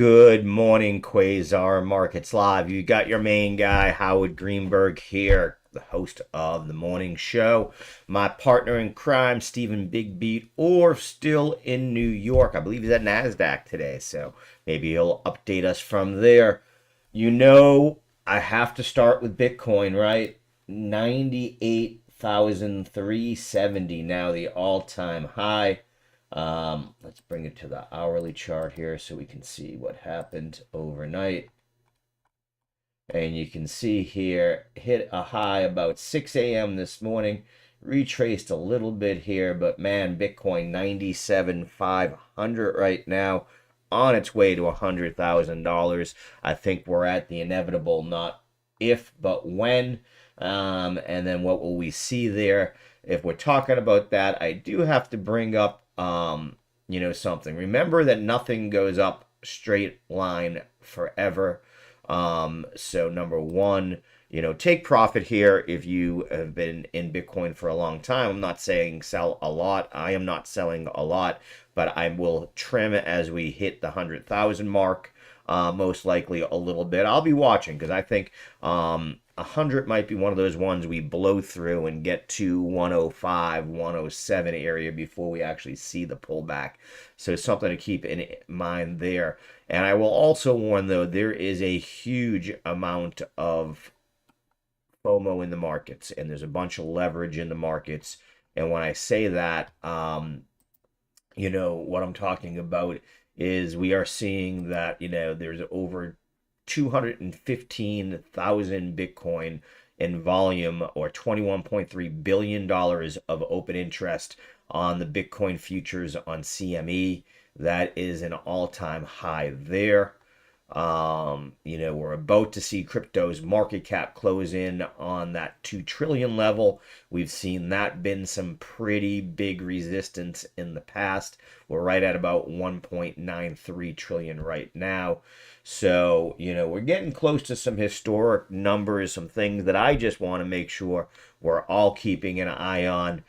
Good morning, Quasar Markets Live. You got your main guy, Howard Greenberg, here, the host of the morning show. My partner in crime, Stephen Big Beat, or still in New York. I believe he's at NASDAQ today, so maybe he'll update us from there. I have to start with Bitcoin, right? 98,370 now, the all-time high. Let's bring it to the hourly chart here so we can see what happened overnight. And you can see here, hit a high about 6 a.m. this morning, retraced a little bit here, but man, Bitcoin 97,500 right now, on its way to $100,000. I think we're at the inevitable, not if, but when. And then what will we see there? If we're talking about that, I do have to bring up, something. Remember that nothing goes up straight line forever. So number one, take profit here if you have been in Bitcoin for a long time. I'm not saying sell a lot. I am not selling a lot, but I will trim as we hit the 100,000 mark. Most likely a little bit. I'll be watching because I think 100 might be one of those ones we blow through and get to 105, 107 area before we actually see the pullback. So something to keep in mind there. And I will also warn, though, there is a huge amount of FOMO in the markets, and there's a bunch of leverage in the markets. And when I say that, what I'm talking about is we are seeing that, there's over 215,000 Bitcoin in volume, or $21.3 billion of open interest on the Bitcoin futures on CME. That is an all-time high there. We're about to see crypto's market cap close in on that 2 trillion level. We've seen that been some pretty big resistance in the past. We're right at about 1.93 trillion right now. So, we're getting close to some historic numbers, some things that I just want to make sure we're all keeping an eye on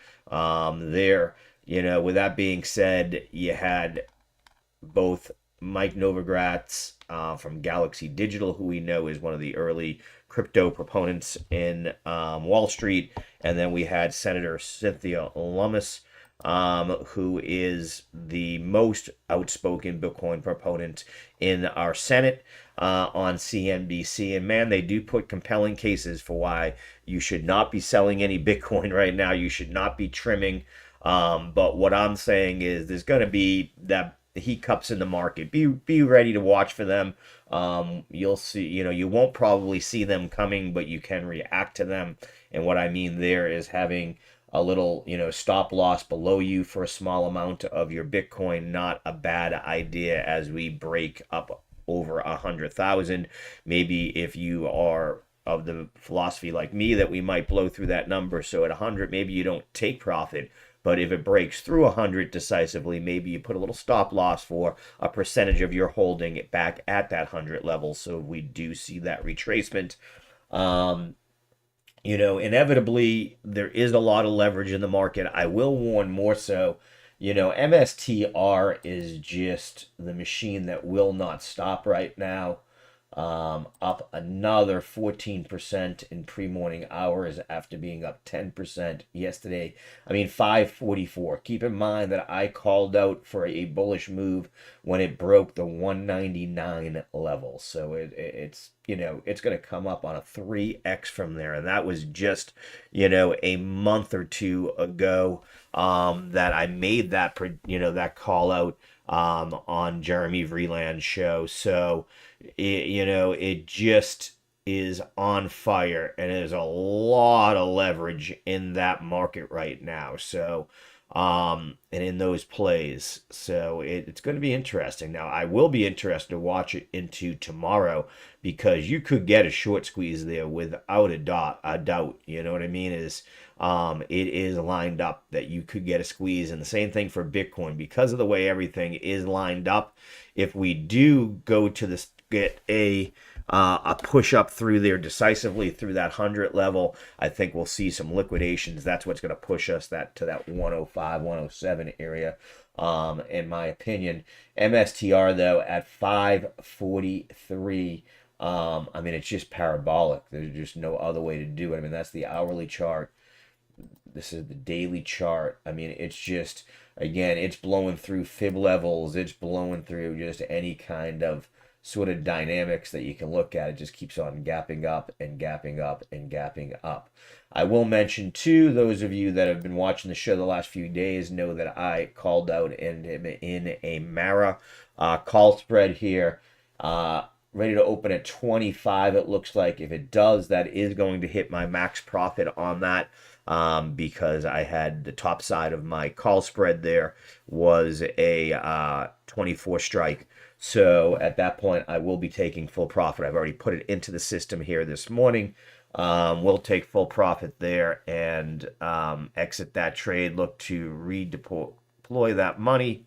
there. With that being said, you had both Mike Novogratz from Galaxy Digital, who we know is one of the early crypto proponents in Wall Street. And then we had Senator Cynthia Lummis, who is the most outspoken Bitcoin proponent in our Senate on CNBC. And man, they do put compelling cases for why you should not be selling any Bitcoin right now. You should not be trimming. But what I'm saying is there's going to be that heat cups in the market. Be ready to watch for them. You'll see, you won't probably see them coming, but you can react to them. And what I mean there is having a little, stop loss below you for a small amount of your Bitcoin, not a bad idea as we break up over 100,000. Maybe if you are of the philosophy like me that we might blow through that number, so at 100 maybe you don't take profit. But if it breaks through 100 decisively, maybe you put a little stop loss for a percentage of your holding it back at that 100 level. So we do see that retracement. Inevitably, there is a lot of leverage in the market. I will warn more so, MSTR is just the machine that will not stop right now. Up another 14% in pre-morning hours after being up 10% yesterday. 544. Keep in mind that I called out for a bullish move when it broke the 199 level. So it's it's going to come up on a 3x from there. And that was just, a month or two ago that I made that, that call out on Jeremy Vreeland's show. So, it just is on fire, and there's a lot of leverage in that market right now. So, and in those plays. So it's going to be interesting. Now, I will be interested to watch it into tomorrow because you could get a short squeeze there without a doubt. You know what I mean? It is lined up that you could get a squeeze. And the same thing for Bitcoin because of the way everything is lined up. If we do go to this, get a a push up through there decisively through that 100 level. I think we'll see some liquidations. That's what's going to push us that to that 105, 107 area. In my opinion, MSTR though at 543. I mean, it's just parabolic. There's just no other way to do it. I mean, that's the hourly chart. This is the daily chart. I mean, it's just, again, it's blowing through fib levels. It's blowing through just any kind of sort of dynamics that you can look at. It just keeps on gapping up and gapping up and gapping up. I will mention too, those of you that have been watching the show the last few days know that I called out in a Mara call spread here. Ready to open at 25. It looks like if it does, that is going to hit my max profit on that. Because I had the top side of my call spread there was a 24 strike. So at that point, I will be taking full profit. I've already put it into the system here this morning. We'll take full profit there and exit that trade, look to redeploy that money.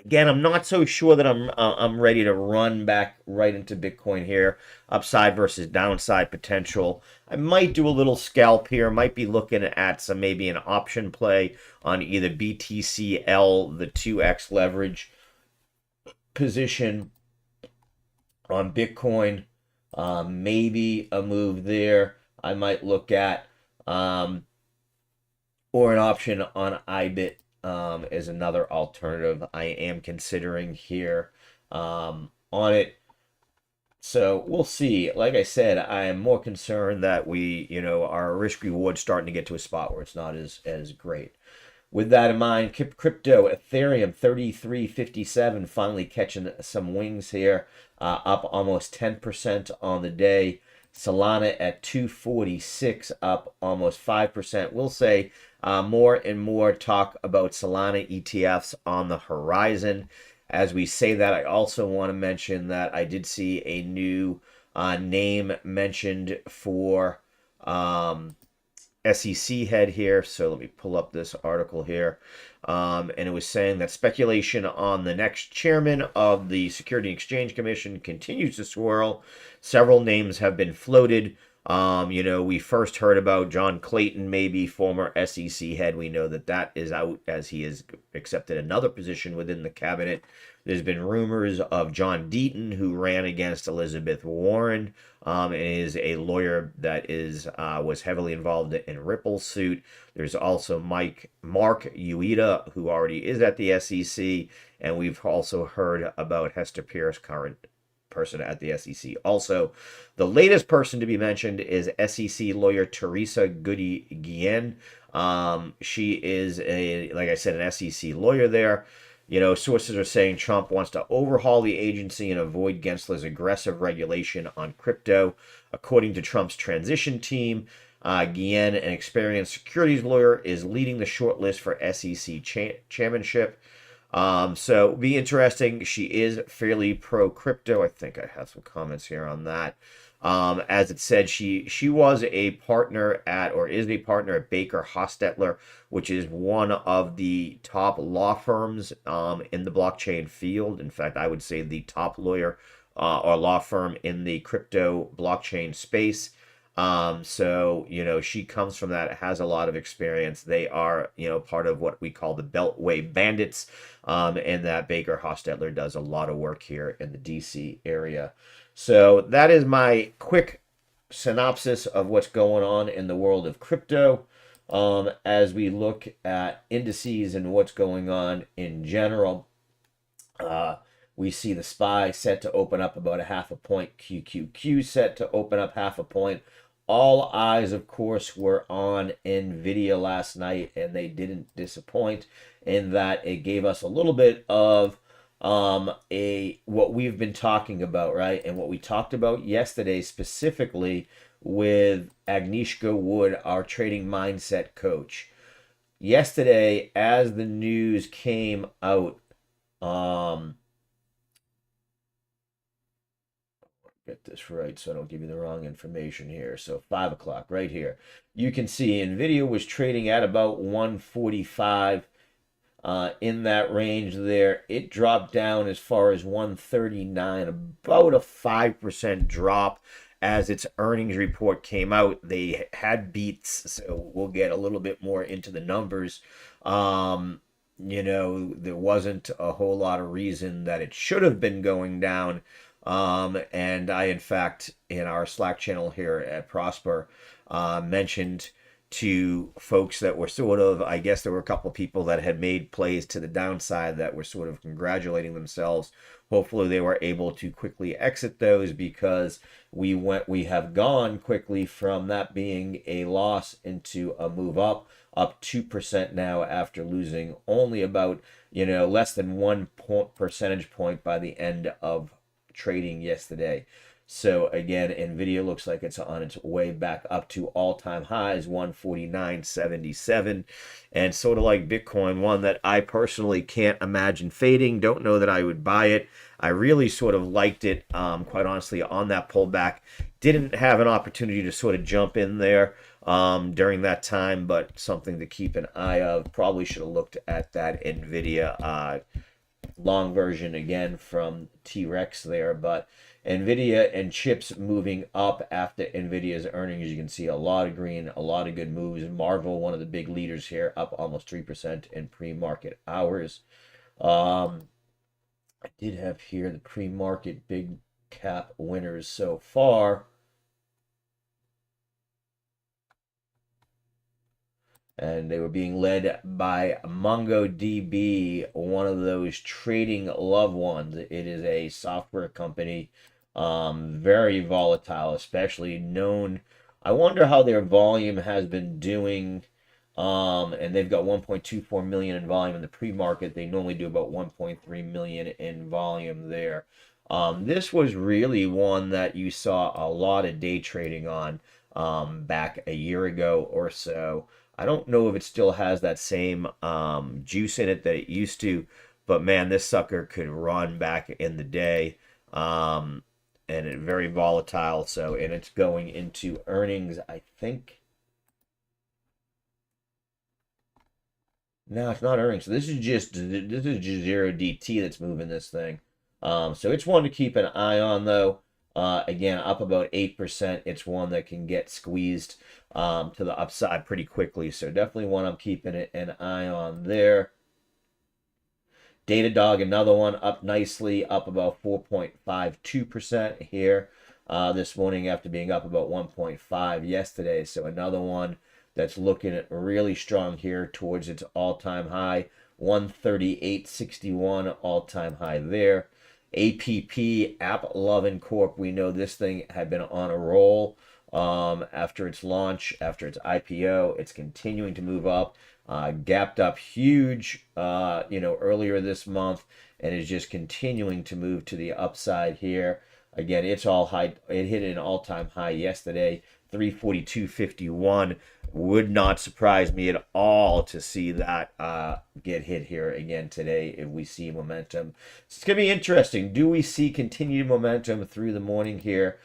Again, I'm not so sure that I'm ready to run back right into Bitcoin here. Upside versus downside potential. I might do a little scalp here. Might be looking at some maybe an option play on either BTCL, the 2x leverage position on Bitcoin. Maybe a move there. I might look at or an option on IBIT. Is another alternative I am considering here on it. So we'll see. Like I said, I am more concerned that our risk reward starting to get to a spot where it's not as great. With that in mind, crypto, Ethereum 33.57 finally catching some wings here, up almost 10% on the day. Solana at 246, up almost 5%. We'll say more and more talk about Solana ETFs on the horizon. As we say that, I also want to mention that I did see a new name mentioned for SEC head here. So let me pull up this article here. And it was saying that speculation on the next chairman of the Security and Exchange Commission continues to swirl. Several names have been floated. We first heard about John Clayton, maybe former SEC head. We know that is out as he has accepted another position within the cabinet. There's been rumors of John Deaton, who ran against Elizabeth Warren, and is a lawyer that was heavily involved in Ripple's suit. There's also Mark Ueda, who already is at the SEC, and we've also heard about Hester Pierce, current person at the SEC. Also, the latest person to be mentioned is SEC lawyer Teresa Goody-Guillen. She is like I said, an SEC lawyer there. Sources are saying Trump wants to overhaul the agency and avoid Gensler's aggressive regulation on crypto. According to Trump's transition team, Guillen, an experienced securities lawyer, is leading the shortlist for SEC chairmanship. So be interesting. She is fairly pro crypto. I think I have some comments here on that. As it said, she was a partner at, or is a partner at Baker Hostetler, which is one of the top law firms in the blockchain field. In fact, I would say the top lawyer or law firm in the crypto blockchain space. So she comes from that, has a lot of experience. They are, part of what we call the Beltway Bandits, and that Baker Hostetler does a lot of work here in the DC area. So that is my quick synopsis of what's going on in the world of crypto. As we look at indices and what's going on in general, we see the SPY set to open up about a half a point, QQQ set to open up half a point. All eyes, of course, were on NVIDIA last night, and they didn't disappoint in that it gave us a little bit of what we've been talking about, right? And what we talked about yesterday specifically with Agnieszka Wood, our trading mindset coach. Yesterday, as the news came out, get this right so I don't give you the wrong information here. So 5 o'clock right here. You can see NVIDIA was trading at about 145. in that range there. It dropped down as far as 139, about a 5% drop as its earnings report came out. They had beats, so we'll get a little bit more into the numbers. There wasn't a whole lot of reason that it should have been going down. And I, in fact, in our Slack channel here at Prosper, mentioned to folks that were sort of, I guess there were a couple of people that had made plays to the downside that were sort of congratulating themselves. Hopefully they were able to quickly exit those, because we have gone quickly from that being a loss into a move up 2% now after losing only about, less than 1 percentage point by the end of trading yesterday. So again, Nvidia looks like it's on its way back up to all-time highs, 149.77, and sort of like Bitcoin, one that I personally can't imagine fading. Don't know that I would buy it. I really sort of liked it, quite honestly, on that pullback. Didn't have an opportunity to sort of jump in there during that time, but something to keep an eye of. Probably should have looked at that Nvidia long version again from T-Rex there, but Nvidia and chips moving up after Nvidia's earnings. You can see a lot of green, a lot of good moves. Marvel, one of the big leaders here, up almost 3% in pre-market hours. I did have here the pre-market big cap winners so far. And they were being led by MongoDB, one of those trading loved ones. It is a software company, very volatile, especially known. I wonder how their volume has been doing. And they've got 1.24 million in volume in the pre-market. They normally do about 1.3 million in volume there. This was really one that you saw a lot of day trading on back a year ago or so. I don't know if it still has that same juice in it that it used to, but man, this sucker could run back in the day. And it's very volatile. So, and it's going into earnings, I think. No, it's not earnings. So this is just 0DT that's moving this thing. So it's one to keep an eye on, though. Again, up about 8%. It's one that can get squeezed to the upside pretty quickly. So definitely one I'm keeping an eye on there. Datadog, another one up nicely, up about 4.52% here this morning after being up about 1.5 yesterday. So another one that's looking really strong here towards its all-time high, 138.61 all-time high there. App Lovin Corp, we know this thing had been on a roll after its launch, after its IPO. It's continuing to move up, gapped up huge earlier this month, and is just continuing to move to the upside here. Again, it's all high. It hit an all-time high yesterday, 342.51. Would not surprise me at all to see that get hit here again today if we see momentum. It's going to be interesting. Do we see continued momentum through the morning here?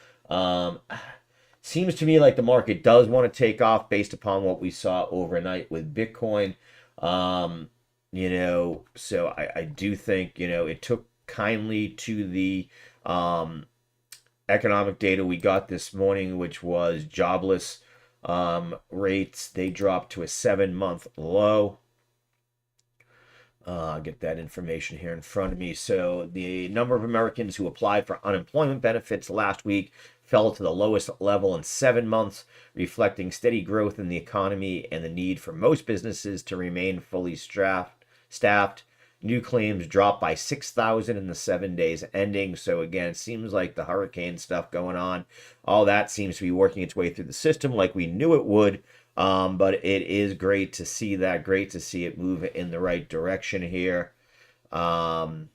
Seems to me like the market does want to take off based upon what we saw overnight with Bitcoin. So I do think, it took kindly to the economic data we got this morning, which was jobless rates. They dropped to a 7-month low. I'll get that information here in front of me. So the number of Americans who applied for unemployment benefits last week fell to the lowest level in 7 months, reflecting steady growth in the economy and the need for most businesses to remain fully staffed. New claims dropped by 6,000 in the 7 days ending. So again, it seems like the hurricane stuff going on, all that seems to be working its way through the system like we knew it would. But it is great to see that. Great to see it move in the right direction here. It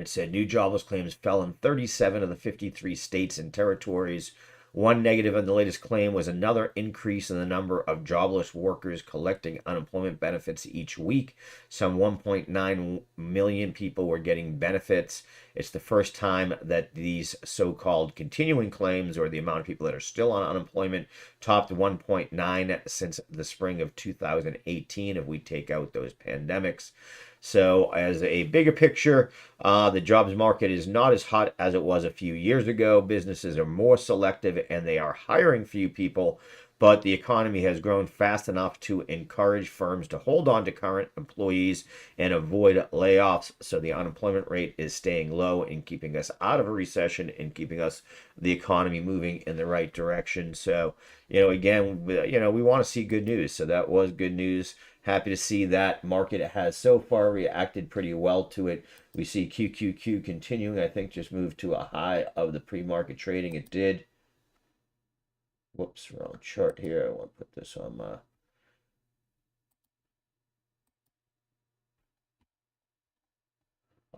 said new jobless claims fell in 37 of the 53 states and territories One negative on the latest claim was another increase in the number of jobless workers collecting unemployment benefits each week. Some 1.9 million people were getting benefits. It's the first time that these so-called continuing claims, or the amount of people that are still on unemployment, topped 1.9 since the spring of 2018, if we take out those pandemics. So, as a bigger picture, the jobs market is not as hot as it was a few years ago. Businesses are more selective and they are hiring few people, but the economy has grown fast enough to encourage firms to hold on to current employees and avoid layoffs. So, the unemployment rate is staying low and keeping us out of a recession and keeping us, the economy, moving in the right direction. So, again, we want to see good news. So, that was good news. Happy to see that market has so far reacted pretty well to it. We see QQQ continuing, I think, just moved to a high of the pre-market trading. It did. Whoops, wrong chart here. I want to put this on my...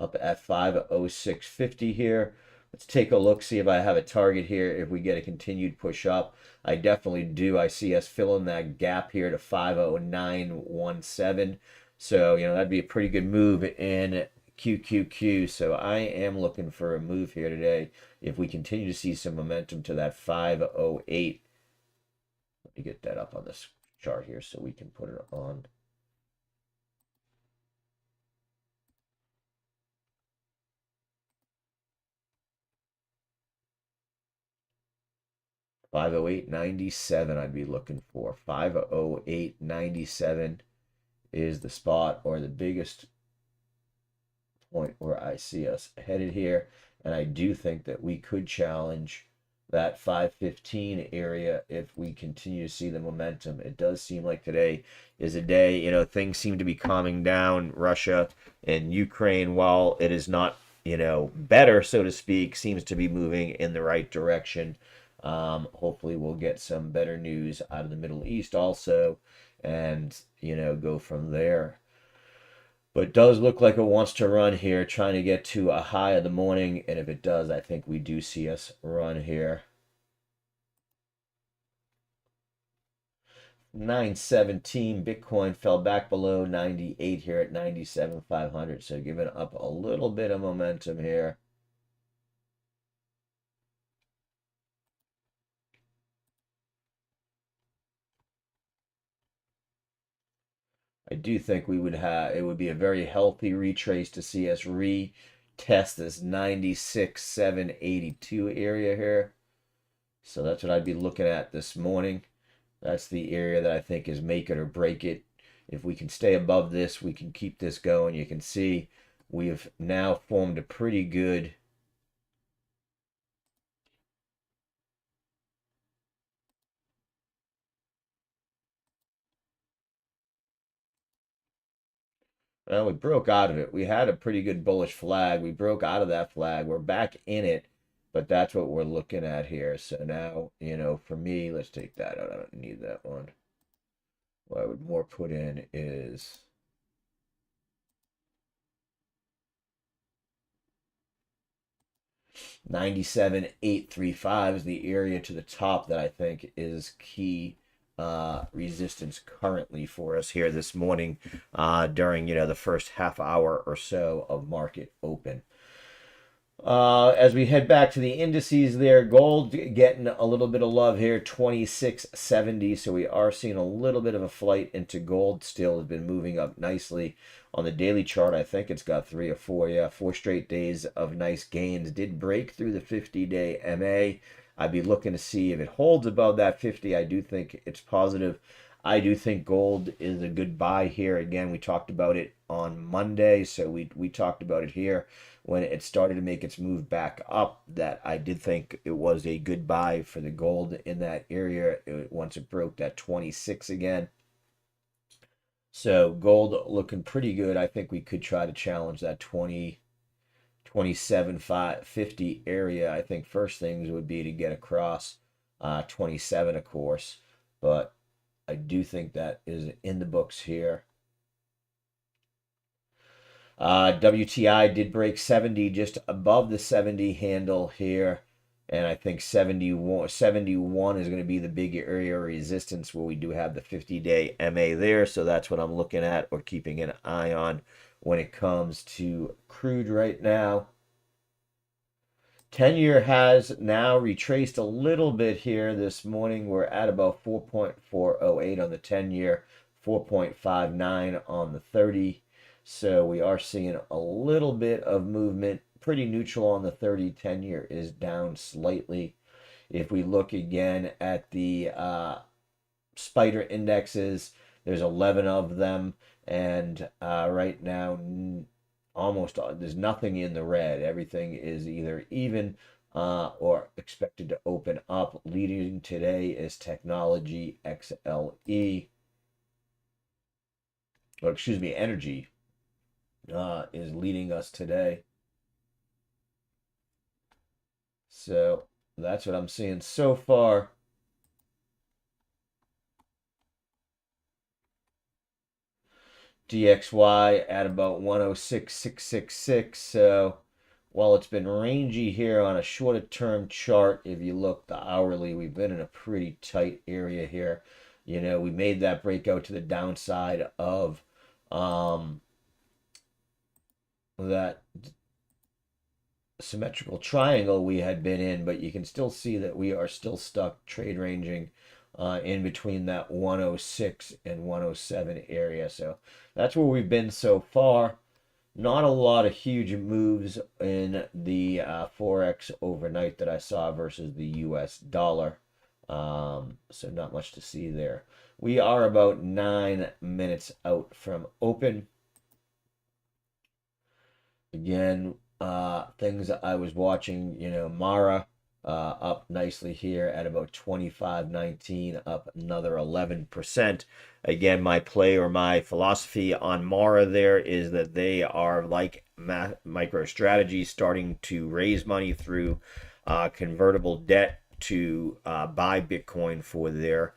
Up at 506.50 here. Let's take a look, see if I have a target here, if we get a continued push up. I definitely do. I see us filling that gap here to 509.17. So, that'd be a pretty good move in QQQ. So I am looking for a move here today. If we continue to see some momentum to that 508. Let me get that up on this chart here so we can put it on. $508.97 I'd be looking for. 508.97 is the spot, or the biggest point where I see us headed here. And I do think that we could challenge that 515 area if we continue to see the momentum. It does seem like today is a day, things seem to be calming down. Russia and Ukraine, while it is not, better, so to speak, seems to be moving in the right direction. Hopefully we'll get some better news out of the Middle East also, and go from there. But it does look like it wants to run here, trying to get to a high of the morning, and if it does, I think we do see us run here. 917. Bitcoin fell back below 98 here at 97,500, so giving up a little bit of momentum here. I do think it would be a very healthy retrace to see us retest this 96,782 area here. So that's what I'd be looking at this morning. That's the area that I think is make it or break it. If we can stay above this, we can keep this going. You can see we've now formed a pretty good well, we broke out of it. We had a pretty good bullish flag. We broke out of that flag. We're back in it, but that's what we're looking at here. So now, for me, let's take that out. I don't need that one. What I would more put in is 97,835 is the area to the top that I think is key resistance currently for us here this morning during the first half hour or so of market open. As we head back to the indices there, gold getting a little bit of love here, 26.70. So we are seeing a little bit of a flight into gold. Still has been moving up nicely on the daily chart. I think it's got 3 or 4, 4 straight days of nice gains. Did break through the 50-day MA. I'd be looking to see if it holds above that 50. I do think it's positive. I do think gold is a good buy here. Again, we talked about it on Monday, so we talked about it here when it started to make its move back up, that I did think it was a good buy for the gold in that area once it broke that 26 again. So gold looking pretty good. I think we could try to challenge that 27.50 area. I think first things would be to get across 27, of course, but I do think that is in the books here. WTI did break 70, just above the 70 handle here. And I think 71 is going to be the big area of resistance where we do have the 50-day MA there. So that's what I'm looking at or keeping an eye on when it comes to crude right now. 10-year has now retraced a little bit here this morning. We're at about 4.408 on the 10-year, 4.59 on the 30. So we are seeing a little bit of movement. Pretty neutral on the 30. 10-year is down slightly. If we look again at the spider indexes, there's 11 of them, and right now almost there's nothing in the red. Everything is either even or expected to open up. Leading today is technology XLE, or excuse me, energy is leading us today. So that's what I'm seeing so far. DXY at about 106,666. So while it's been rangy here on a shorter term chart, if you look the hourly, we've been in a pretty tight area here. You know, we made that breakout to the downside of that symmetrical triangle we had been in, but you can still see that we are still stuck trade ranging in between that 106 and 107 area. So that's where we've been so far. Not a lot of huge moves in the Forex overnight that I saw versus the US dollar. So not much to see there. We are about 9 minutes out from open. Again, things that I was watching, you know, Mara up nicely here at about 25.19, up another 11%. Again, my play or my philosophy on Mara there is that they are like MicroStrategy, starting to raise money through convertible debt to buy Bitcoin for their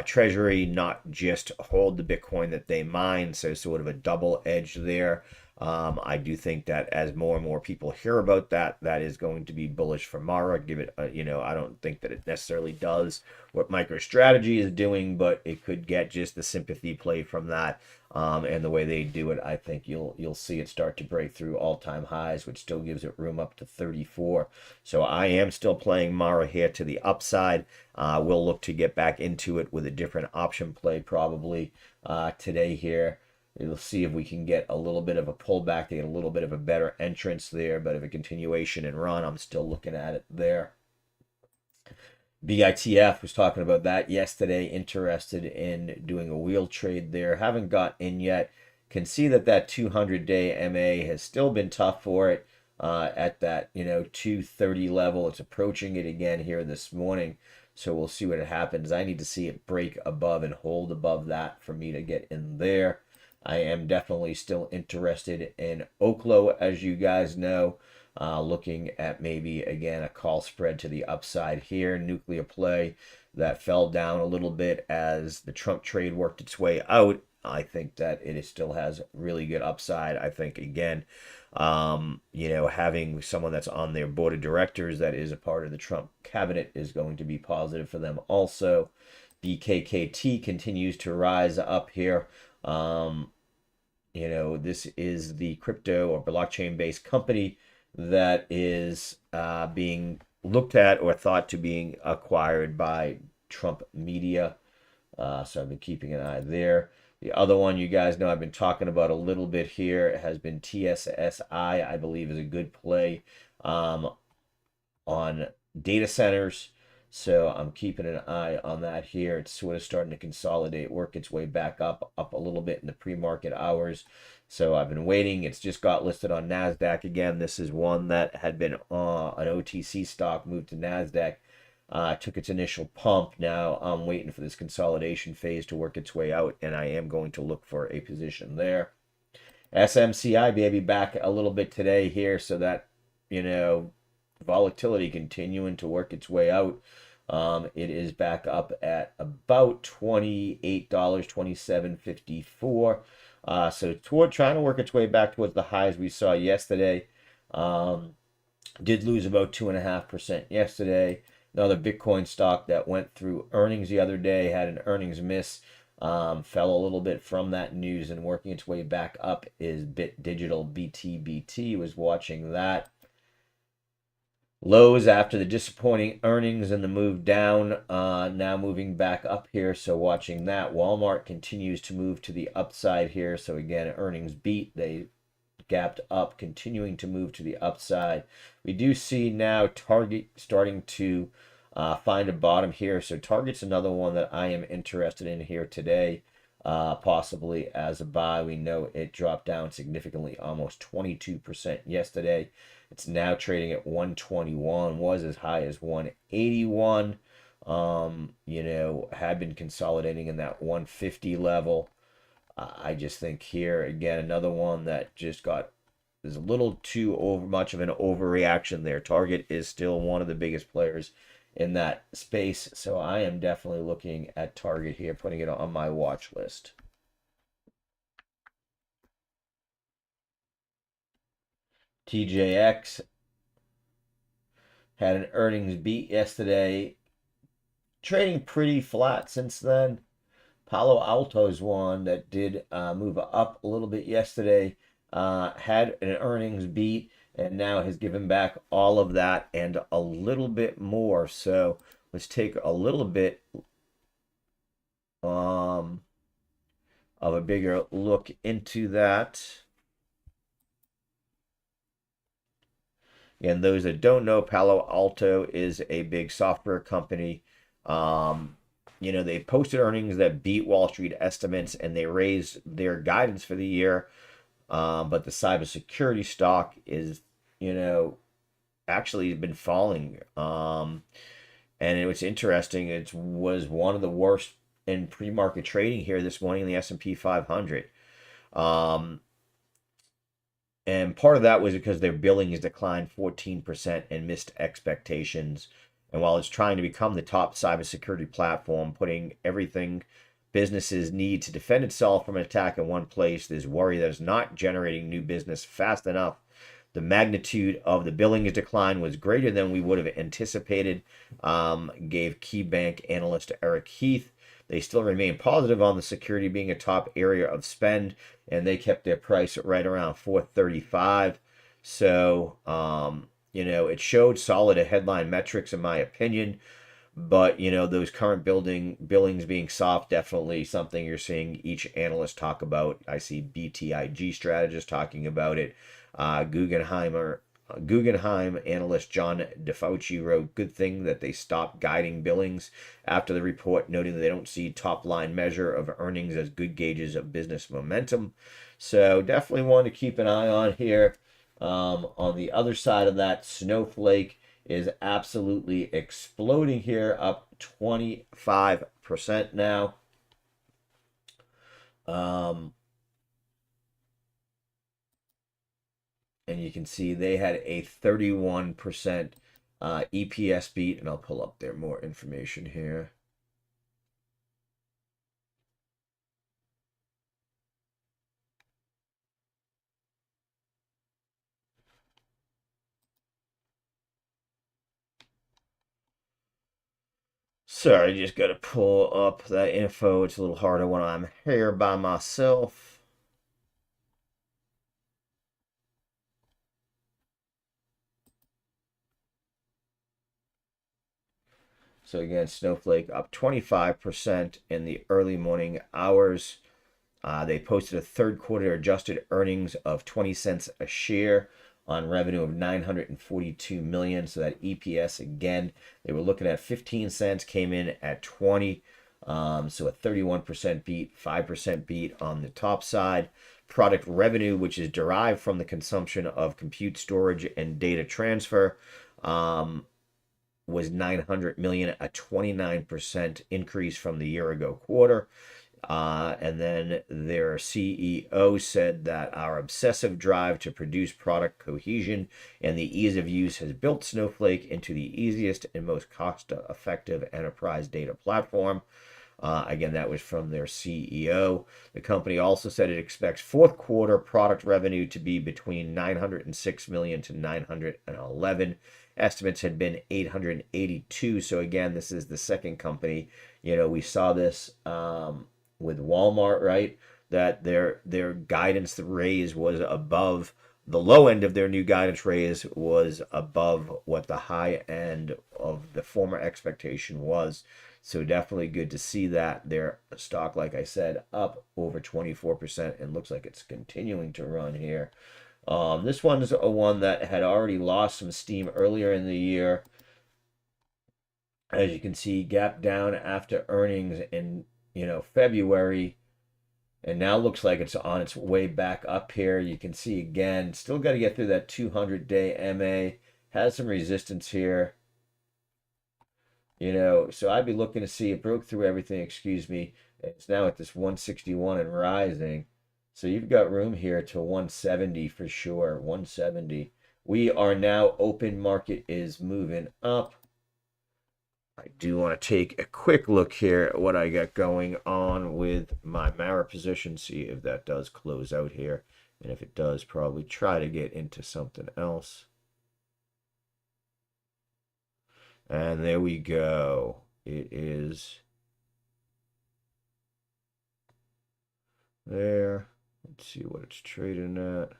treasury, not just hold the Bitcoin that they mine. So sort of a double edge there. I do think that as more and more people hear about that, that is going to be bullish for Mara. Give it, you know, I don't think that it necessarily does what MicroStrategy is doing, but it could get just the sympathy play from that. And the way they do it, I think you'll see it start to break through all-time highs, which still gives it room up to 34. So I am still playing Mara here to the upside. We'll look to get back into it with a different option play probably today here. We'll see if we can get a little bit of a pullback to get a little bit of a better entrance there, but if a continuation and run, I'm still looking at it there. BITF was talking about that yesterday, interested in doing a wheel trade there. Haven't got in yet. Can see that that 200-day MA has still been tough for it at that, you know, 230 level. It's approaching it again here this morning. So we'll see what happens. I need to see it break above and hold above that for me to get in there. I am definitely still interested in Oklo, as you guys know. Looking at maybe, again, a call spread to the upside here. Nuclear play that fell down a little bit as the Trump trade worked its way out. I think that it still has really good upside. I think, again, you know, having someone that's on their board of directors that is a part of the Trump cabinet is going to be positive for them also. BKKT continues to rise up here. You know, this is the crypto or blockchain-based company that is being looked at or thought to being acquired by Trump media. So I've been keeping an eye there. The other one you guys know I've been talking about a little bit here has been TSSI. I believe is a good play on data centers. So I'm keeping an eye on that here. It's sort of starting to consolidate, work its way back up a little bit in the pre-market hours. So I've been waiting. It's just got listed on NASDAQ again. This is one that had been an OTC stock, moved to NASDAQ, took its initial pump. Now I'm waiting for this consolidation phase to work its way out, and I am going to look for a position there. SMCI, baby, back a little bit today here, so that, you know, volatility continuing to work its way out. It is back up at about $28, $27.54. So trying to work its way back towards the highs we saw yesterday. Did lose about 2.5% yesterday. Another Bitcoin stock that went through earnings the other day had an earnings miss, fell a little bit from that news and working its way back up is Bit Digital BTBT. Was watching that. Lows after the disappointing earnings and the move down, now moving back up here. So watching that. Walmart continues to move to the upside here. So again, earnings beat. They gapped up, continuing to move to the upside. We do see now Target starting to find a bottom here. So Target's another one that I am interested in here today, possibly as a buy. We know it dropped down significantly, almost 22% yesterday. It's now trading at 121, was as high as 181. Had been consolidating in that 150 level. I just think here again another one that just got there's a little too over much of an overreaction there. Target is still one of the biggest players in that space, so I am definitely looking at Target here, putting it on my watch list. TJX had an earnings beat yesterday, trading pretty flat since then. Palo Alto's one that did move up a little bit yesterday, had an earnings beat, and now has given back all of that and a little bit more. So let's take a little bit of a bigger look into that. And those that don't know, Palo Alto is a big software company. They posted earnings that beat Wall Street estimates and they raised their guidance for the year. But the cybersecurity stock is, actually been falling. And what's interesting, it was one of the worst in pre-market trading here this morning in the S&P 500. And part of that was because their billings declined 14% and missed expectations. And while it's trying to become the top cybersecurity platform, putting everything businesses need to defend itself from an attack in one place, there's worry that it's not generating new business fast enough. The magnitude of the billings decline was greater than we would have anticipated, gave KeyBank analyst Eric Heath. They still remain positive on the security being a top area of spend, and they kept their price right around $435. So, it showed solid headline metrics in my opinion, but those current billings being soft, definitely something you're seeing each analyst talk about. I see BTIG strategists talking about it. Guggenheim analyst John DeFauci wrote, "Good thing that they stopped guiding billings after the report, noting that they don't see top line measure of earnings as good gauges of business momentum." So definitely one to keep an eye on here. On the other side of that, Snowflake is absolutely exploding here, up 25% now. And you can see they had a 31% EPS beat, and I'll pull up there more information here. Sorry, just got to pull up that info. It's a little harder when I'm here by myself. So again, Snowflake up 25% in the early morning hours. They posted a third quarter adjusted earnings of 20 cents a share on revenue of 942 million. So that EPS again, they were looking at 15 cents, came in at 20. So a 31% beat, 5% beat on the top side. Product revenue, which is derived from the consumption of compute storage and data transfer, was 900 million, a 29% increase from the year ago quarter. And then their CEO said that our obsessive drive to produce product cohesion and the ease of use has built Snowflake into the easiest and most cost-effective enterprise data platform. Again, that was from their CEO. The company also said it expects fourth quarter product revenue to be between 906 million to 911. Estimates had been 882. So again, this is the second company. We saw this with Walmart, right? That their guidance raise was above the low end of their new guidance raise was above what the high end of the former expectation was. So definitely good to see that. Their stock, like I said, up over 24% and looks like it's continuing to run here. This one's a one that had already lost some steam earlier in the year. As you can see, gap down after earnings in February, and now looks like it's on its way back up here. You can see again, still got to get through that 200-day MA. Has some resistance here. So I'd be looking to see it broke through everything, excuse me. It's now at this 161 and rising. So you've got room here to 170 for sure. 170. We are now open. Market is moving up. I do want to take a quick look here at what I got going on with my Mara position, see if that does close out here. And if it does, probably try to get into something else. And there we go. It is there. Let's see what it's trading at.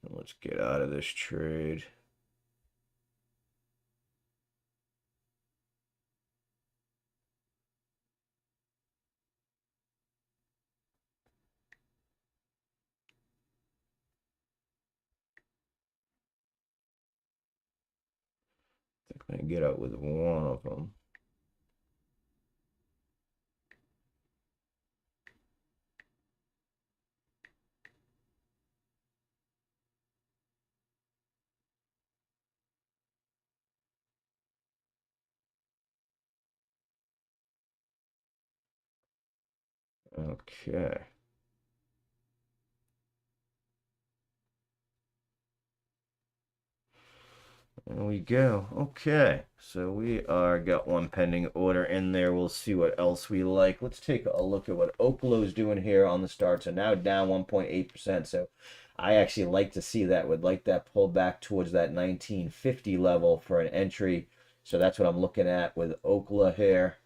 And let's get out of this trade. I think I can get out with one of them. Okay. There we go. Okay. So we are got one pending order in there. We'll see what else we like. Let's take a look at what Oklo's doing here on the start. So now down 1.8%. So I actually like to see that. Would like that pull back towards that 1950 level for an entry. So that's what I'm looking at with Okla here.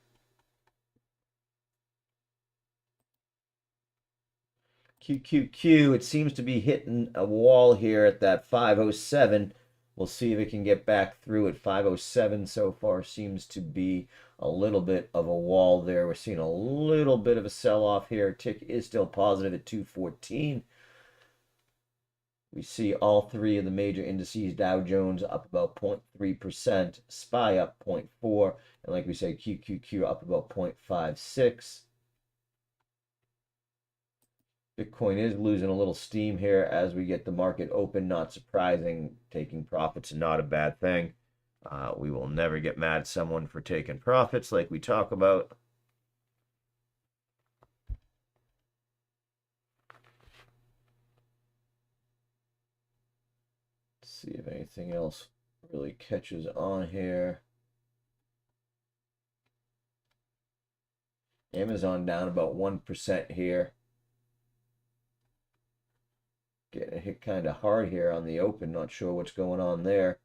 QQQ, it seems to be hitting a wall here at that 507. We'll see if it can get back through at 507 so far. Seems to be a little bit of a wall there. We're seeing a little bit of a sell-off here. Tick is still positive at 214. We see all three of the major indices, Dow Jones up about 0.3%, SPY up 0.4%, and like we say, QQQ up about 0.56%. Bitcoin is losing a little steam here as we get the market open. Not surprising. Taking profits is not a bad thing. We will never get mad at someone for taking profits like we talk about. Let's see if anything else really catches on here. Amazon down about 1% here. Getting hit kind of hard here on the open. Not sure what's going on there.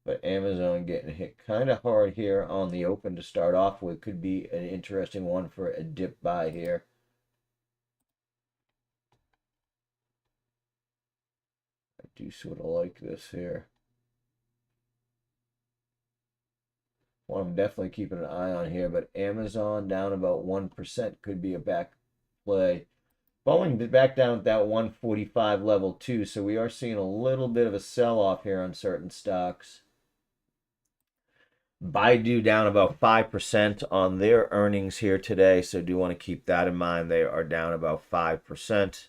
But Amazon getting hit kind of hard here on the open to start off with. Could be an interesting one for a dip buy here. I do sort of like this here. One I'm definitely keeping an eye on here, but Amazon down about 1% could be a back play. Falling back down at that 145 level too, so we are seeing a little bit of a sell-off here on certain stocks. Baidu down about 5% on their earnings here today, so do want to keep that in mind. They are down about 5%.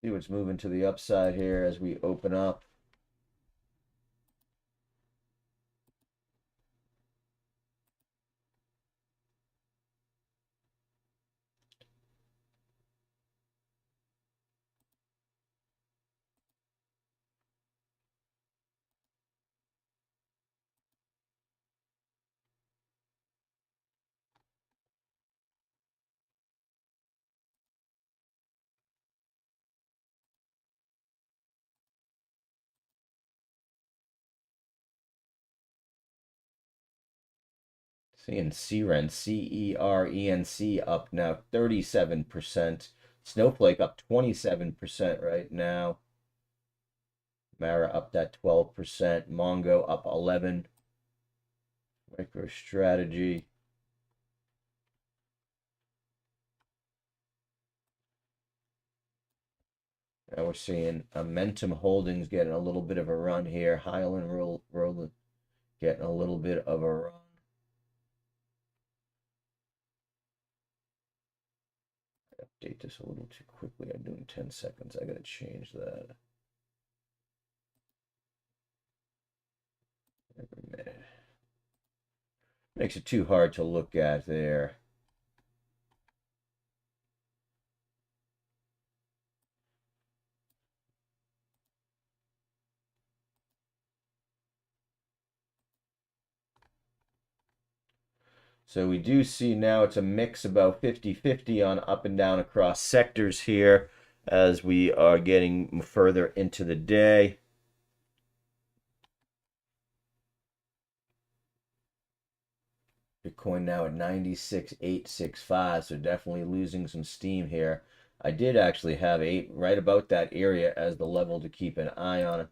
See what's moving to the upside here as we open up. Seeing CERENC up now 37%. Snowflake up 27% right now. Mara up that 12%. Mongo up 11. MicroStrategy. Now we're seeing Momentum Holdings getting a little bit of a run here. Highland Roll getting a little bit of a run. Update this a little too quickly. I'm doing 10 seconds. I gotta change that. Every minute. Makes it too hard to look at there. So we do see now it's a mix about 50-50 on up and down across sectors here as we are getting further into the day. Bitcoin now at 96,865, so definitely losing some steam here. I did actually have right about that area as the level to keep an eye on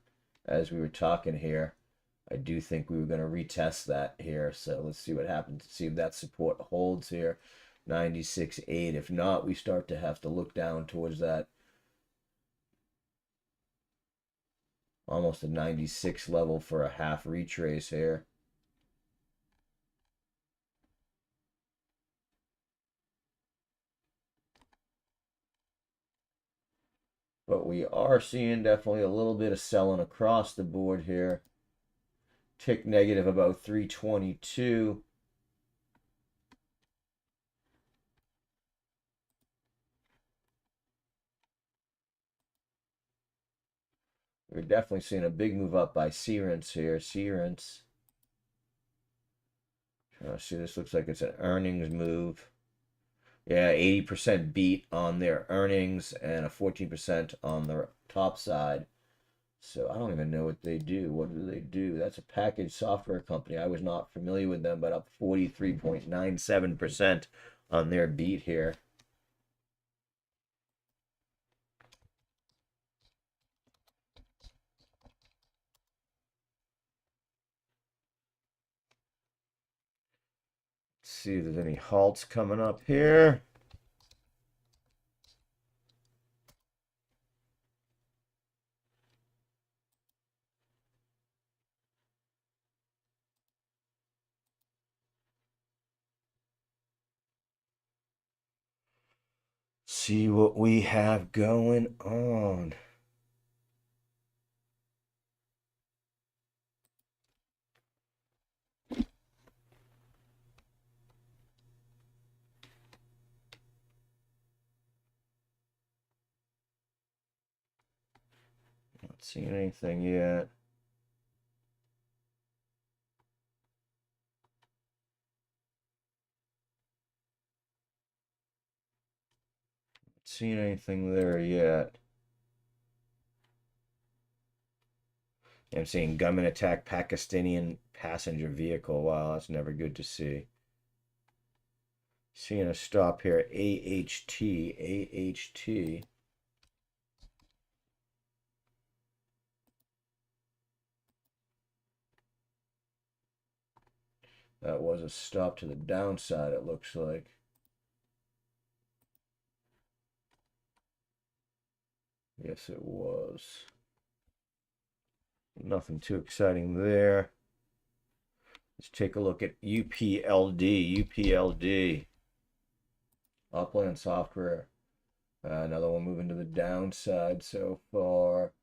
as we were talking here. I do think we were going to retest that here, so let's see what happens. See if that support holds here. 96.8. If not, we start to have to look down towards that almost a 96 level for a half retrace here. But we are seeing definitely a little bit of selling across the board here. Tick negative about 322. We're definitely seeing a big move up by Cerence here. Cerence. See, this looks like it's an earnings move. Yeah, 80% beat on their earnings and a 14% on the top side. So I don't even know what they do. What do they do? That's a packaged software company. I was not familiar with them, but up 43.97% on their beat here. Let's see if there's any halts coming up here. See what we have going on. Not seeing anything yet. Not seeing anything there yet. I'm seeing gunman attack Pakistani passenger vehicle. Wow, that's never good to see. Seeing a stop here. AHT. That was a stop to the downside, it looks like. Yes, it was. Nothing too exciting there. Let's take a look at UPLD. Upland Software Another one moving to the downside so far.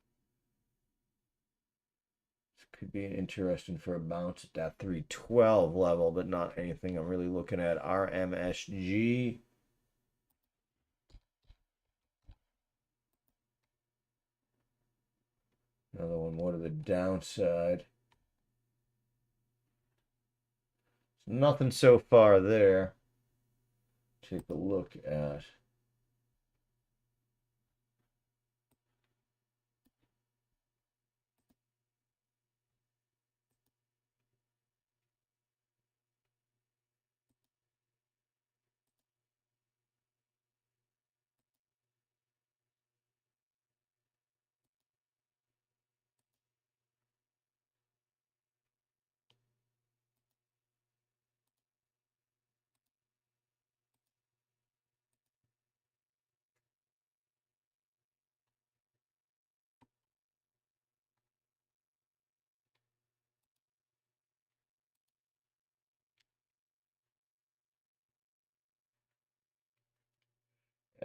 This could be interesting for a bounce at that 312 level, but not anything I'm really looking at. RMSG. Another one more to the downside. Nothing so far there. Take a look at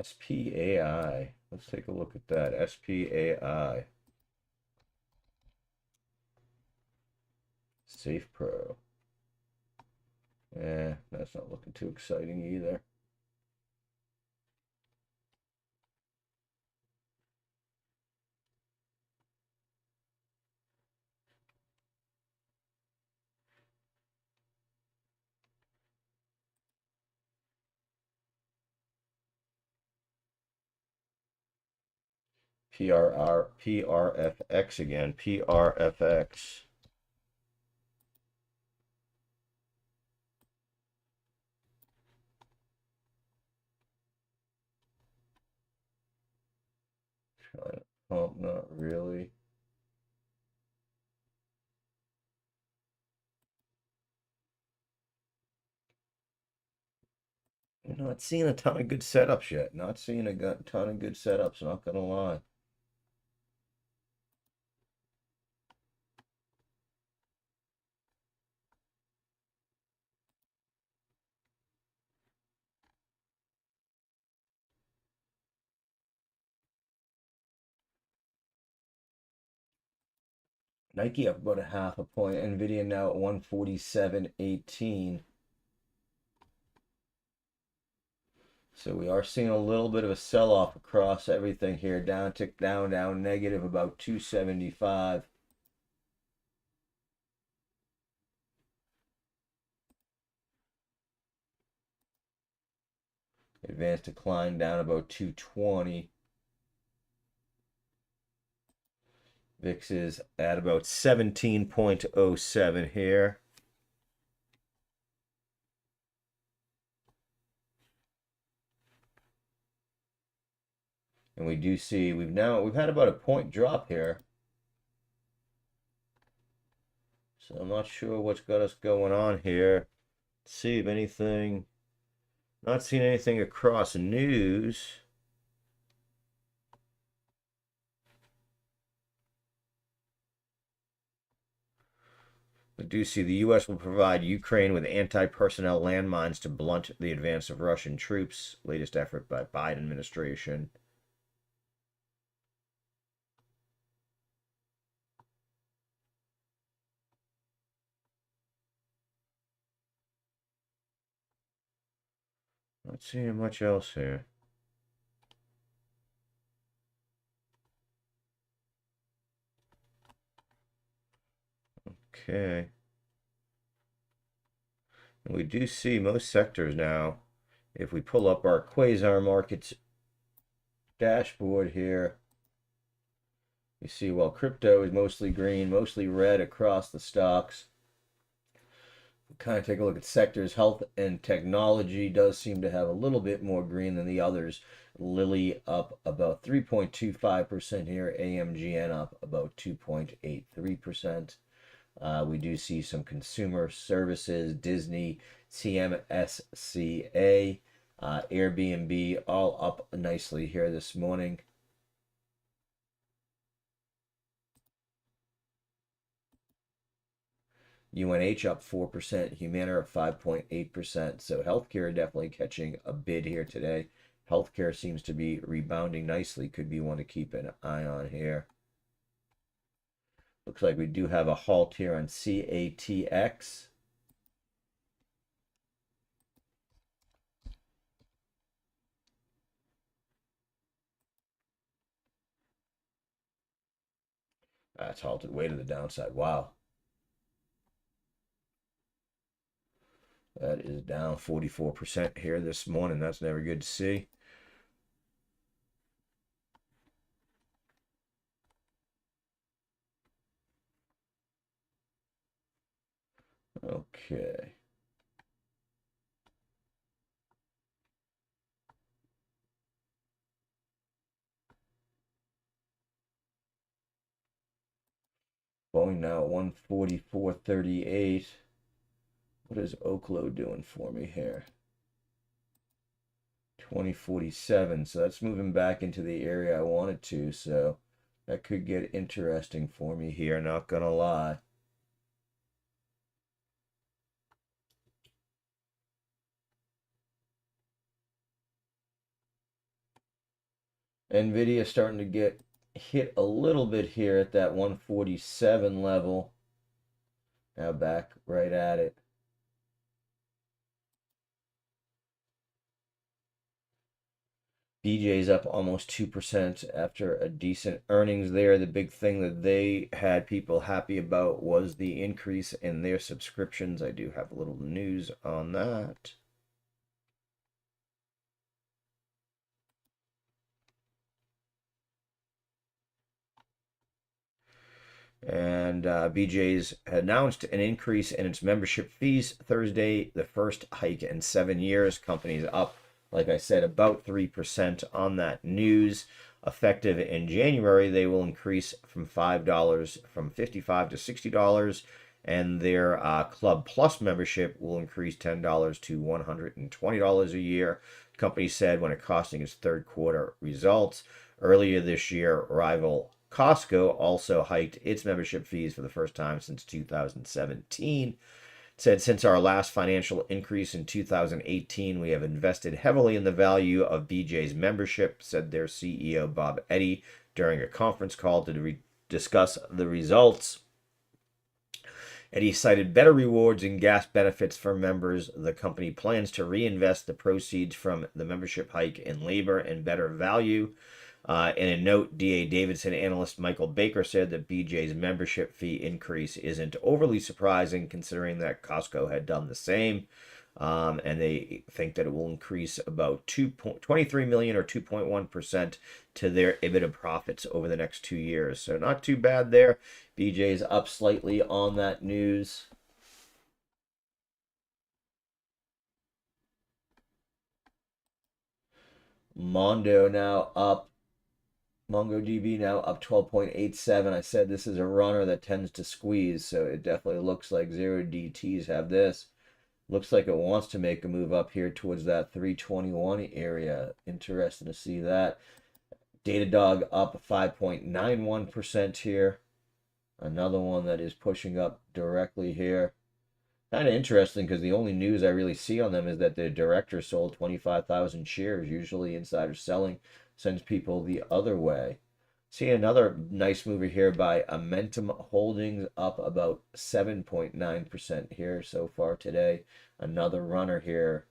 SPAI. Let's take a look at that. SPAI. Safe Pro. That's not looking too exciting either. PRFX again. PRFX. Trying to pump, not really. Not seeing a ton of good setups yet. Not seeing a ton of good setups, not gonna lie. Nike up about a half a point. Nvidia now at 147.18. So we are seeing a little bit of a sell-off across everything here. Down, tick down, negative about 275. Advanced decline down about 220. VIX is at about 17.07 here. And we do see we've had about a point drop here. So I'm not sure what's got us going on here. Let's see if anything. Not seeing anything across news. We do see the U.S. will provide Ukraine with anti-personnel landmines to blunt the advance of Russian troops. Latest effort by Biden administration. Not seeing much else here. Okay. And we do see most sectors now. If we pull up our Quasar Markets dashboard here, you see while crypto is mostly green, mostly red across the stocks. Kind of take a look at sectors. Health and technology does seem to have a little bit more green than the others. Lilly up about 3.25% here. AMGN up about 2.83%. We do see some consumer services, Disney, CMSCA, Airbnb all up nicely here this morning. UNH up 4%, Humana up 5.8%. So healthcare definitely catching a bid here today. Healthcare seems to be rebounding nicely. Could be one to keep an eye on here. Looks like we do have a halt here on CATX. That's halted way to the downside. Wow. That is down 44% here this morning. That's never good to see. Okay. Boeing now at 144.38. What is Oklo doing for me here? 2047. So that's moving back into the area I wanted to. So that could get interesting for me here. Not gonna lie. Nvidia starting to get hit a little bit here at that 147 level. Now back right at it. BJ's up almost 2% after a decent earnings there. The big thing that they had people happy about was the increase in their subscriptions. I do have a little news on that. And BJ's announced an increase in its membership fees Thursday, the first hike in 7 years. Company's up, like I said, about 3% on that news. Effective in January, they will increase from $5 from $55 to $60, and their Club Plus membership will increase $10 to $120 a year. The company said when accosting its third quarter results. Earlier this year, rival Costco also hiked its membership fees for the first time since 2017. It said, since our last financial increase in 2018, we have invested heavily in the value of BJ's membership, said their CEO Bob Eddy during a conference call to discuss the results. Eddy cited better rewards and gas benefits for members. The company plans to reinvest the proceeds from the membership hike in labor and better value. In a note, D.A. Davidson analyst Michael Baker said that BJ's membership fee increase isn't overly surprising considering that Costco had done the same. And they think that it will increase about 23 million or 2.1% to their EBITDA profits over the next 2 years. So not too bad there. BJ's up slightly on that news. Mondo now up. MongoDB now up 12.87. I said this is a runner that tends to squeeze, so it definitely looks like 0DTs have this. Looks like it wants to make a move up here towards that 321 area. Interesting to see that. Datadog up 5.91% here. Another one that is pushing up directly here. Kind of interesting because the only news I really see on them is that the director sold 25,000 shares. Usually insider selling sends people the other way. See another nice mover here by Amentum Holdings, up about 7.9% here so far today. Another runner here.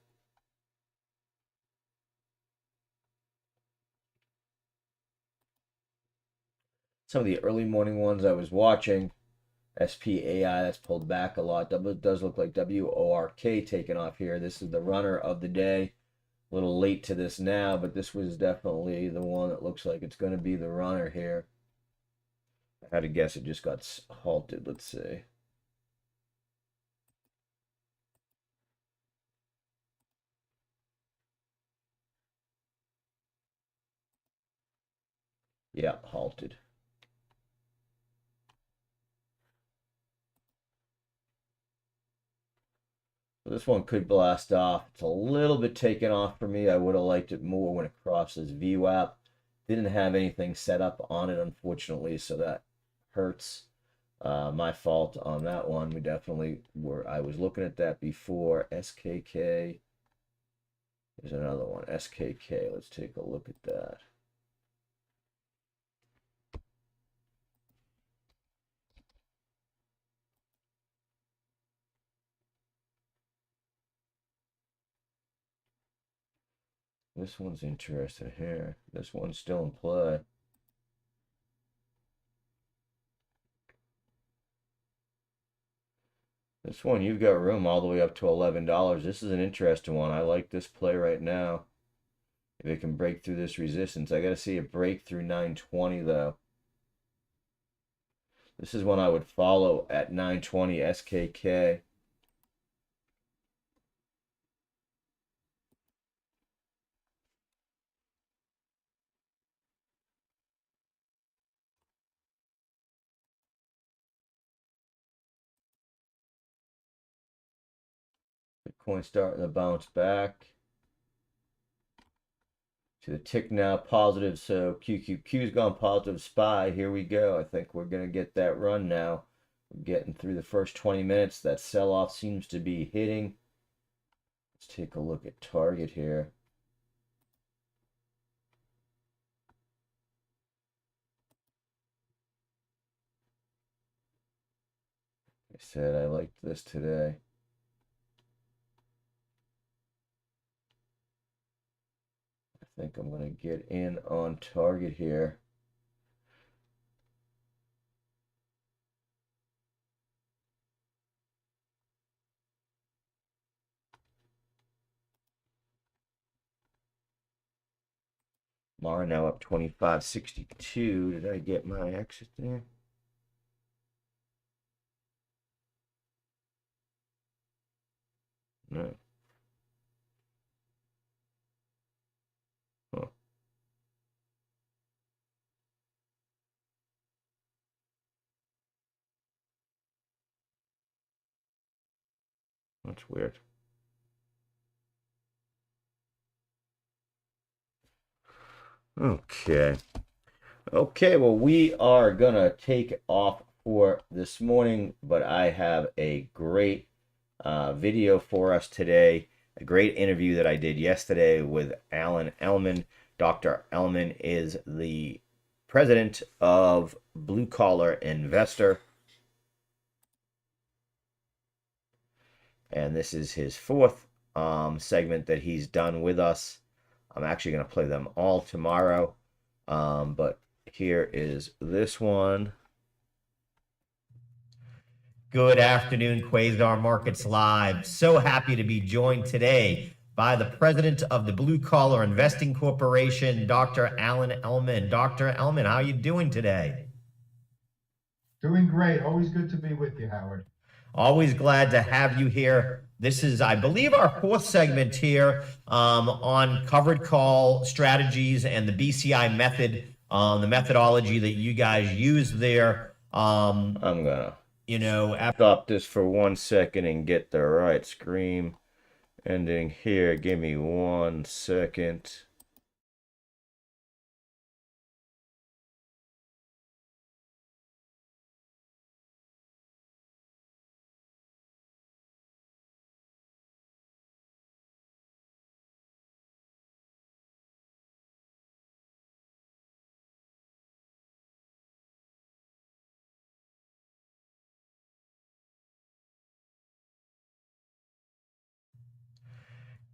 Some of the early morning ones I was watching, SPAI, that's pulled back a lot. Does look like WORK taking off here. This is the runner of the day. A little late to this now, but this was definitely the one that looks like it's going to be the runner here. I had to guess it just got halted. Let's see. Yeah, halted. So this one could blast off. It's a little bit taken off for me. I would have liked it more when it crosses VWAP. Didn't have anything set up on it, unfortunately, so that hurts. My fault on that one. We definitely were. I was looking at that before. SKK. There's another one, SKK. Let's take a look at that. This one's interesting here. This one's still in play. This one, you've got room all the way up to $11. This is an interesting one. I like this play right now. If it can break through this resistance. I got to see it break through 920, though. This is one I would follow at 920 SKK. Bitcoin starting to bounce back. To the tick now positive, so QQQ's gone positive SPY. Here we go. I think we're going to get that run now. We're getting through the first 20 minutes. That sell-off seems to be hitting. Let's take a look at Target here. I said I liked this today. I think I'm going to get in on Target here. Mara now up 25.62. Did I get my exit there? No. Huh. That's weird. Okay. Okay, well, we are going to take off for this morning, but I have a great video for us today. A great interview that I did yesterday with Alan Ellman. Dr. Ellman is the president of Blue Collar Investor. And this is his fourth segment that he's done with us. I'm actually going to play them all tomorrow. But here is this one. Good afternoon, Quasar Markets Live. So happy to be joined today by the president of the Blue Collar Investing Corporation, Dr. Alan Ellman. Dr. Ellman, how are you doing today? Doing great. Always good to be with you, Howard. Always glad to have you here. This is, I believe, our fourth segment here on covered call strategies and the BCI method, the methodology that you guys use there. I'm gonna, stop this for 1 second and get the right screen ending here. Give me 1 second.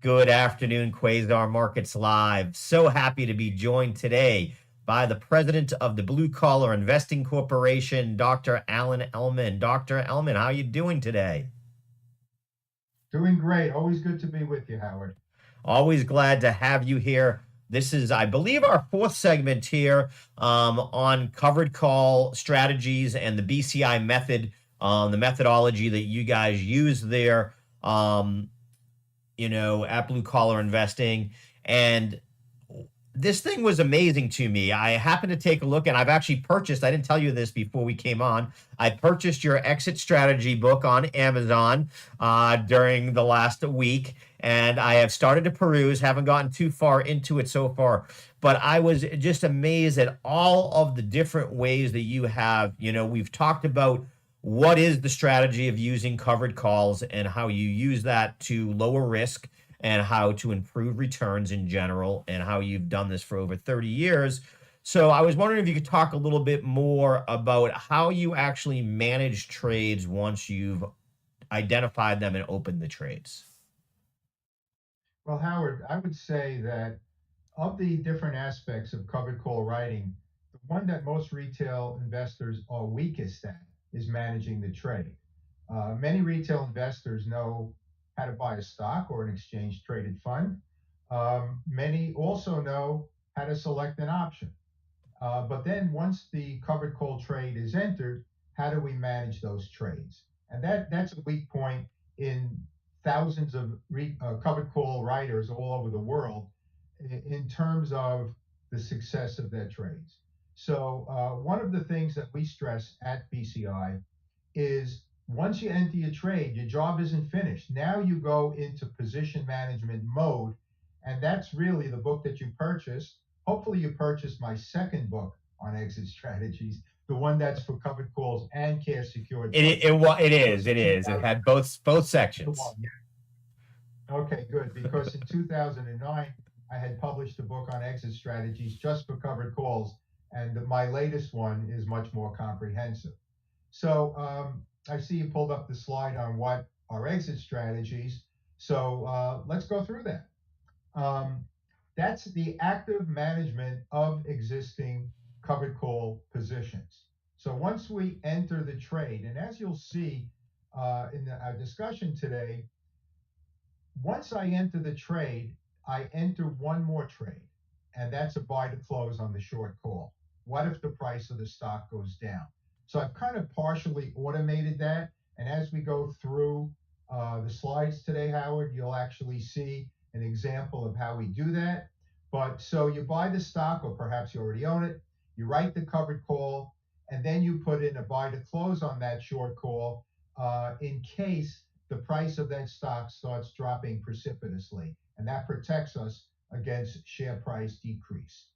Good afternoon, Quasar Markets Live. So happy to be joined today by the president of the Blue Collar Investing Corporation, Dr. Alan Ellman. Dr. Ellman, how are you doing today? Doing great. Always good to be with you, Howard. Always glad to have you here. This is, I believe, our fourth segment here on covered call strategies and the BCI method, the methodology that you guys use there. At Blue Collar Investing. And this thing was amazing to me. I happened to take a look, and I've actually purchased, I didn't tell you this before we came on, I purchased your exit strategy book on Amazon during the last week, and I have started to peruse, haven't gotten too far into it so far, but I was just amazed at all of the different ways that you have, we've talked about what is the strategy of using covered calls and how you use that to lower risk and how to improve returns in general and how you've done this for over 30 years. So I was wondering if you could talk a little bit more about how you actually manage trades once you've identified them and opened the trades. Well, Howard, I would say that of the different aspects of covered call writing, the one that most retail investors are weakest at is managing the trade. Many retail investors know how to buy a stock or an exchange traded fund. Many also know how to select an option. But then once the covered call trade is entered, how do we manage those trades? And that's a weak point in thousands of covered call writers all over the world in terms of the success of their trades. So one of the things that we stress at BCI is once you enter your trade, your job isn't finished. Now you go into position management mode. And that's really the book that you purchased. Hopefully, you purchased my second book on exit strategies, the one that's for covered calls and cash secured It puts. it it, it is Because it in is it 2000, had both sections. okay, good. Because in 2009, I had published a book on exit strategies just for covered calls. And my latest one is much more comprehensive. So I see you pulled up the slide on what are exit strategies. So let's go through that. Um, that's the active management of existing covered call positions. So once we enter the trade, and as you'll see our discussion today, once I enter the trade, I enter one more trade, and that's a buy to close on the short call. What if the price of the stock goes down? So I've kind of partially automated that. And as we go through the slides today, Howard, you'll actually see an example of how we do that. But so you buy the stock, or perhaps you already own it, you write the covered call, and then you put in a buy to close on that short call in case the price of that stock starts dropping precipitously, and that protects us against share price decrease.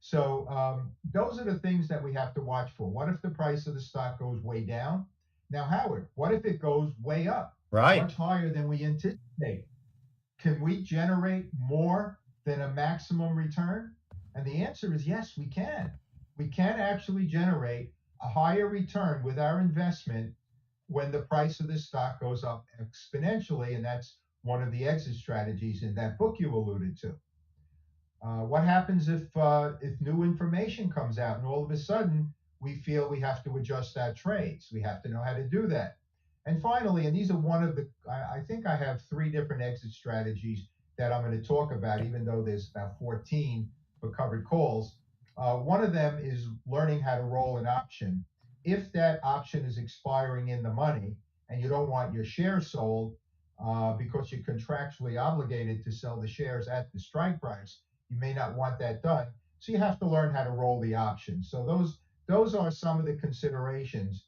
So those are the things that we have to watch for. What if the price of the stock goes way down? Now, Howard, what if it goes way up, Right. much higher than we anticipate? Can we generate more than a maximum return? And the answer is yes, we can. We can actually generate a higher return with our investment when the price of the stock goes up exponentially. And that's one of the exit strategies in that book you alluded to. What happens if new information comes out and all of a sudden we feel we have to adjust our trades? We have to know how to do that. And finally, and these are one of the, I think I have three different exit strategies that I'm going to talk about, even though there's about 14 for covered calls. One of them is learning how to roll an option. If that option is expiring in the money and you don't want your shares sold because you're contractually obligated to sell the shares at the strike price, you may not want that done. So you have to learn how to roll the options. So those are some of the considerations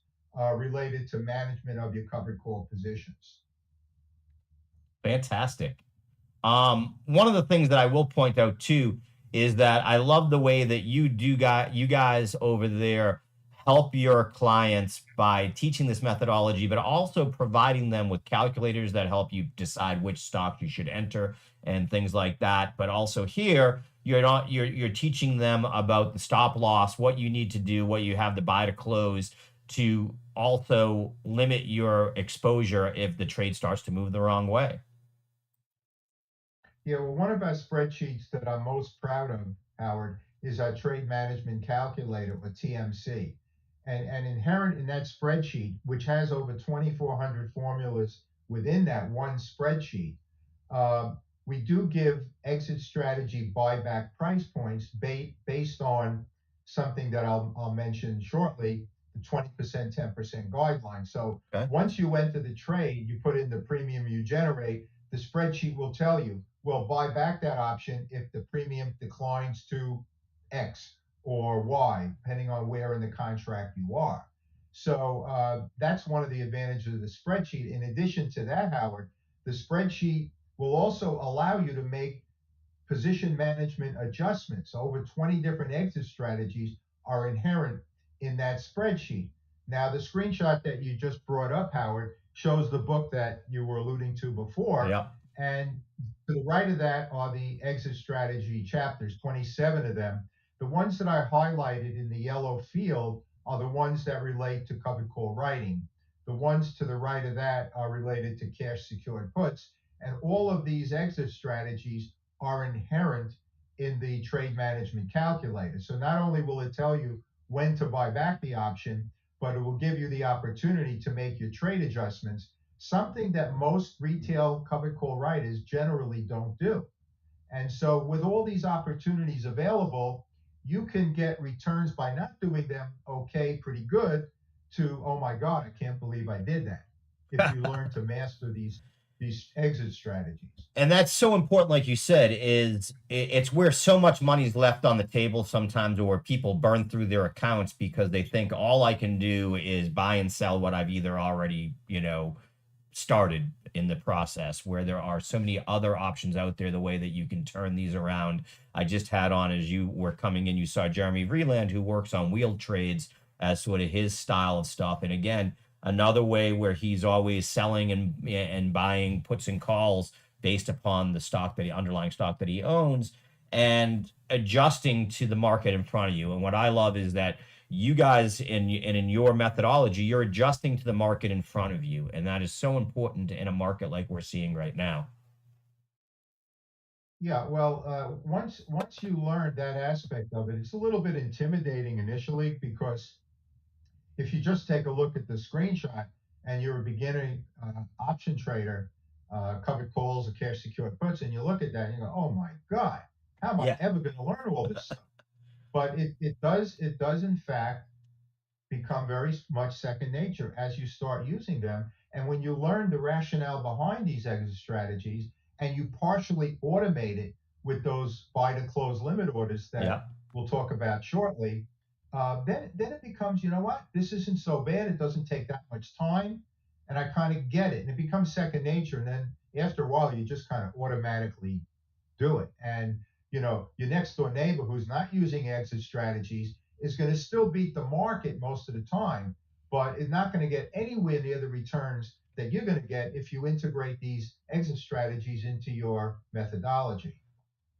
related to management of your covered call positions. Fantastic. One of the things that I will point out too is that I love the way that you guys over there help your clients by teaching this methodology, but also providing them with calculators that help you decide which stock you should enter and things like that. But also here, you're teaching them about the stop loss, what you need to do, what you have to buy to close to also limit your exposure if the trade starts to move the wrong way. Yeah, well, one of our spreadsheets that I'm most proud of, Howard, is our trade management calculator, or TMC. And inherent in that spreadsheet, which has over 2,400 formulas within that one spreadsheet, uh, we do give exit strategy buyback price points based on something that I'll mention shortly, the 20%, 10% guideline. So Okay. once you enter the trade, you put in the premium you generate, the spreadsheet will tell you, well, buy back that option if the premium declines to X or Y, depending on where in the contract you are. So that's one of the advantages of the spreadsheet. In addition to that, Howard, the spreadsheet will also allow you to make position management adjustments. Over 20 different exit strategies are inherent in that spreadsheet. Now, the screenshot that you just brought up, Howard, shows the book that you were alluding to before. Yep. And to the right of that are the exit strategy chapters, 27 of them. The ones that I highlighted in the yellow field are the ones that relate to covered call writing. The ones to the right of that are related to cash secured puts. And all of these exit strategies are inherent in the trade management calculator. So not only will it tell you when to buy back the option, but it will give you the opportunity to make your trade adjustments, something that most retail covered call writers generally don't do. And so, with all these opportunities available, you can get returns by not doing them okay, pretty good, to oh my God, I can't believe I did that. If you learn to master these exit strategies. And that's so important, like you said, is it's where so much money's left on the table sometimes, or where people burn through their accounts because they think all I can do is buy and sell what I've either already, started in the process, where there are so many other options out there, the way that you can turn these around. I just had on, as you were coming in, you saw Jeremy Vreeland, who works on wheel trades as sort of his style of stuff. And again, another way where he's always selling and buying puts and calls based upon the stock that underlying stock that he owns, and adjusting to the market in front of you. And what I love is that you guys in your methodology, you're adjusting to the market in front of you, and that is so important in a market like we're seeing right now. Yeah, well, once you learn that aspect of it, it's a little bit intimidating initially because if you just take a look at the screenshot and you're a beginning option trader, covered calls or cash secured puts, and you look at that and you go, oh my God, how am I Yeah, ever going to learn all this stuff? But it does in fact become very much second nature as you start using them. And when you learn the rationale behind these exit strategies and you partially automate it with those buy to close limit orders yeah. that we'll talk about shortly, then it becomes, you know what, this isn't so bad. It doesn't take that much time. And I kind of get it. And it becomes second nature. And then after a while, you just kind of automatically do it. And your next door neighbor who's not using exit strategies is going to still beat the market most of the time, but is not going to get anywhere near the returns that you're going to get if you integrate these exit strategies into your methodology.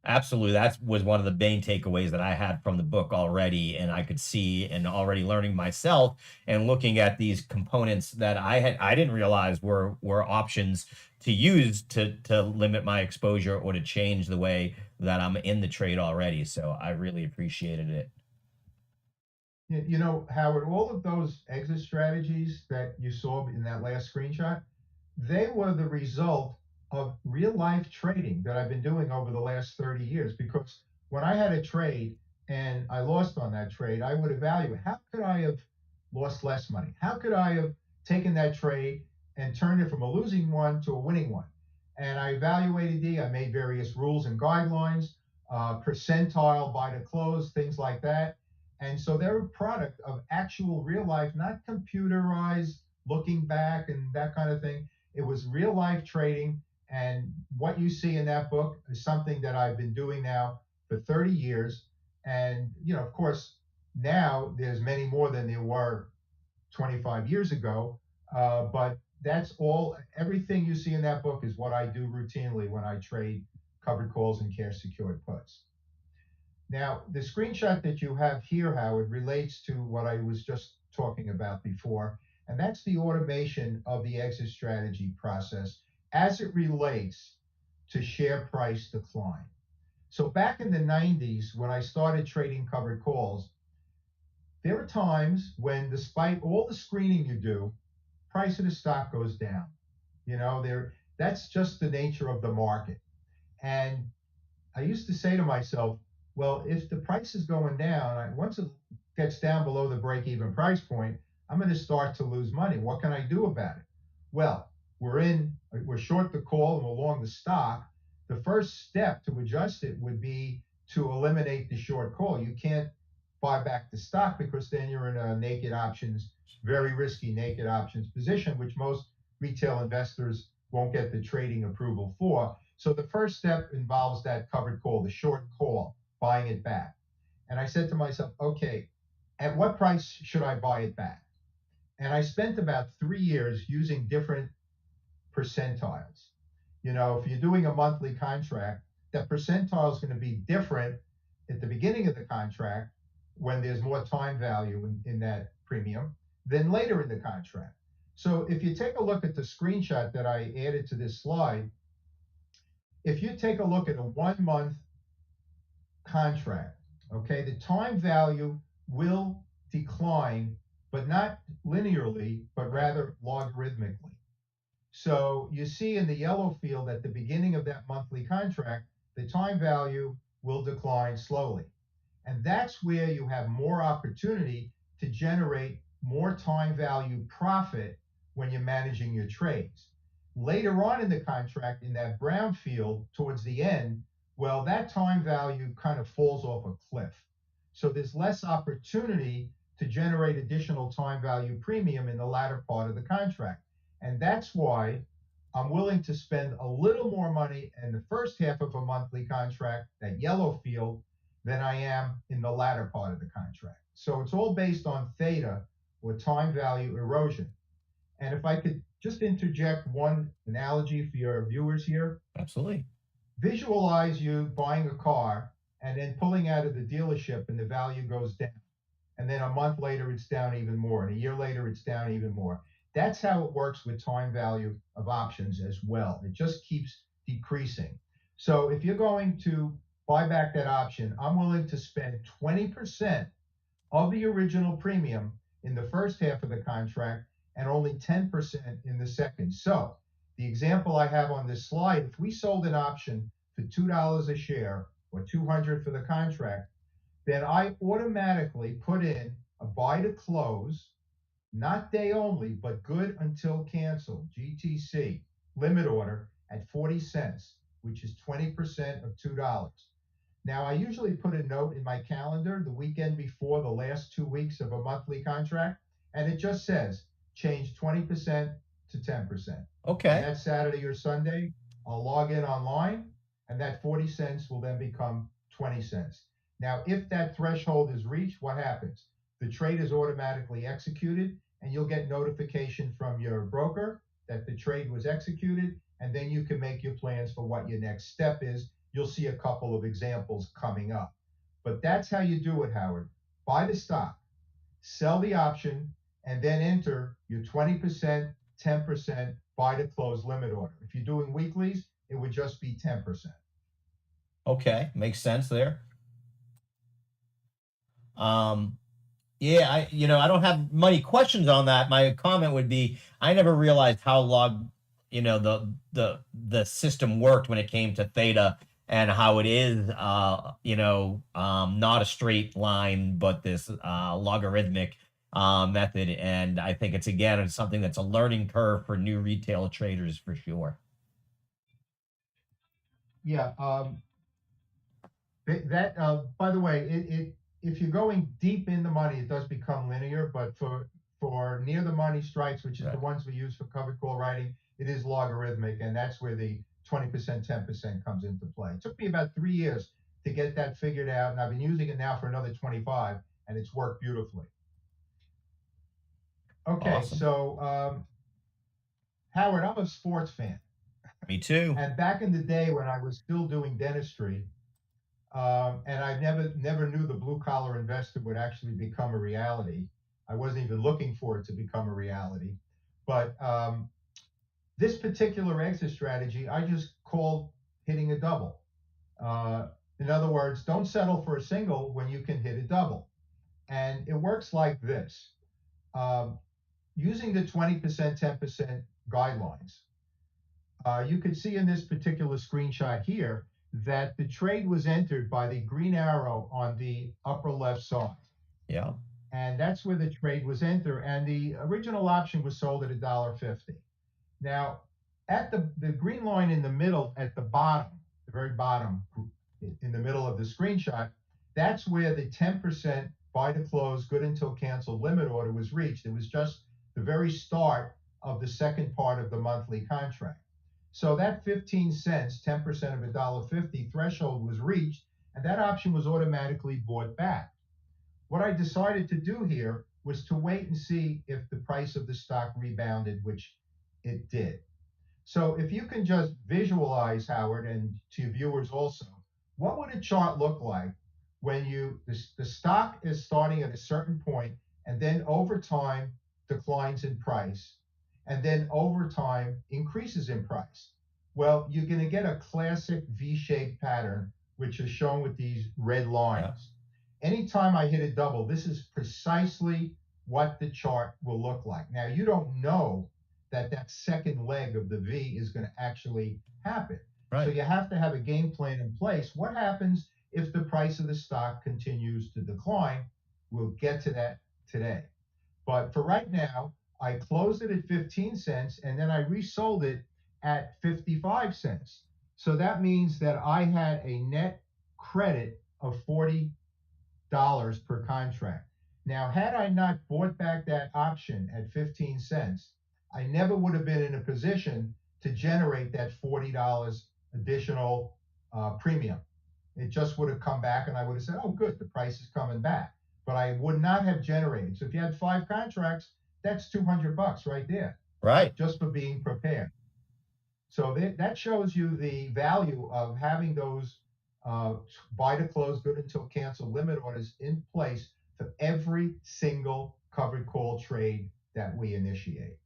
Absolutely. That was one of the main takeaways that I had from the book already. And I could see, and already learning myself and looking at these components that I didn't realize were options to use to limit my exposure or to change the way that I'm in the trade already. So I really appreciated it. Howard, all of those exit strategies that you saw in that last screenshot, they were the result of real life trading that I've been doing over the last 30 years. Because when I had a trade and I lost on that trade, I would evaluate how could I have lost less money? How could I have taken that trade and turned it from a losing one to a winning one? And I evaluated I made various rules and guidelines, percentile, buy to close, things like that. And so they're a product of actual real life, not computerized looking back and that kind of thing. It was real life trading. And what you see in that book is something that I've been doing now for 30 years. And, of course, now there's many more than there were 25 years ago. But that's all, everything you see in that book is what I do routinely when I trade covered calls and cash secured puts. Now, the screenshot that you have here, Howard, relates to what I was just talking about before, and that's the automation of the exit strategy process as it relates to share price decline. So back in the 90s, when I started trading covered calls, there are times when, despite all the screening you do, price of the stock goes down. That's just the nature of the market. And I used to say to myself, well, if the price is going down, once it gets down below the break even price point, I'm going to start to lose money. What can I do about it? Well, we're short the call and we're long the stock. The first step to adjust it would be to eliminate the short call. You can't buy back the stock because then you're in a naked options, very risky naked options position, which most retail investors won't get the trading approval for. So the first step involves that covered call, the short call, buying it back. And I said to myself, okay, at what price should I buy it back? And I spent about 3 years using different percentiles. If you're doing a monthly contract, that percentile is going to be different at the beginning of the contract when there's more time value in that premium than later in the contract. So if you take a look at the screenshot that I added to this slide, if you take a look at a 1 month contract, okay, the time value will decline, but not linearly, but rather logarithmically. So you see in the yellow field at the beginning of that monthly contract, the time value will decline slowly. And that's where you have more opportunity to generate more time value profit when you're managing your trades. Later on in the contract, in that brown field towards the end, well, that time value kind of falls off a cliff. So there's less opportunity to generate additional time value premium in the latter part of the contract. And that's why I'm willing to spend a little more money in the first half of a monthly contract, that yellow field, than I am in the latter part of the contract. So it's all based on theta, or time value erosion. And if I could just interject one analogy for your viewers here. Absolutely. Visualize you buying a car and then pulling out of the dealership and the value goes down. And then a month later, it's down even more. And a year later, it's down even more. That's how it works with time value of options as well. It just keeps decreasing. So if you're going to buy back that option, I'm willing to spend 20% of the original premium in the first half of the contract and only 10% in the second. So the example I have on this slide, if we sold an option for $2 a share or 200 for the contract, then I automatically put in a buy to close, not day only, but good until canceled, GTC, limit order at 40 cents, which is 20% of $2. Now, I usually put a note in my calendar the weekend before the last 2 weeks of a monthly contract, and it just says change 20% to 10%. And Okay. that's Saturday or Sunday. I'll log in online, and that 40 cents will then become 20 cents. Now, if that threshold is reached, what happens? The trade is automatically executed, and you'll get notification from your broker that the trade was executed, and then you can make your plans for what your next step is. You'll see a couple of examples coming up. But that's how you do it, Howard. Buy the stock, sell the option, and then enter your 20%, 10% buy to close limit order. If you're doing weeklies, it would just be 10%. Okay. Makes sense there. Um, yeah, I don't have many questions on that. My comment would be, I never realized how the system worked when it came to theta, and how it is, not a straight line, but this logarithmic method. And I think it's something that's a learning curve for new retail traders for sure. Yeah, that by the way, if you're going deep in the money, it does become linear. But for near the money strikes, which is the Right. ones we use for covered call writing, it is logarithmic, and that's where the 20%, 10% comes into play. It took me about 3 years to get that figured out, and I've been using it now for another 25, and it's worked beautifully. Okay, Awesome. so Howard, I'm a sports fan, Me too. and back in the day when I was still doing dentistry, and I never knew the blue collar investor would actually become a reality. I wasn't even looking for it to become a reality. But this particular exit strategy, I just called hitting a double. Uh, in other words, don't settle for a single when you can hit a double. And it works like this. Um, Using the 20%, 10% guidelines, you can see in this particular screenshot here that the trade was entered by the green arrow on the upper left side. Yeah. And that's where the trade was entered. And the original option was sold at $1.50. Now, at the green line in the middle, at the bottom, the very bottom, in the middle of the screenshot, that's where the 10% buy to close, good until canceled limit order was reached. It was just the very start of the second part of the monthly contract. So that 15 cents, 10% of $1.50 threshold was reached, and that option was automatically bought back. What I decided to do here was to wait and see if the price of the stock rebounded, which it did. So if you can just visualize, Howard, and to your viewers also, what would a chart look like when the stock is starting at a certain point and then over time declines in price and then over time increases in price? Well, you're going to get a classic V-shaped pattern, which is shown with these red Yeah. lines. Anytime I hit a double, this is precisely what the chart will look like. Now, you don't know that that second leg of the V is going to actually happen. So Right. you have to have a game plan in place. What happens if the price of the stock continues to decline? We'll get to that today. But for right now, I closed it at 15 cents and then I resold it at 55 cents. So that means that I had a net credit of $40 per contract. Now, had I not bought back that option at 15 cents, I never would have been in a position to generate that $40 additional premium. It just would have come back and I would have said, oh, good, the price is coming back. But I would not have generated. So if you had 5 contracts, that's $200 right there Right. just for being prepared. So that shows you the value of having those uh, buy to close, good until cancel limit orders in place for every single covered call trade that we initiate.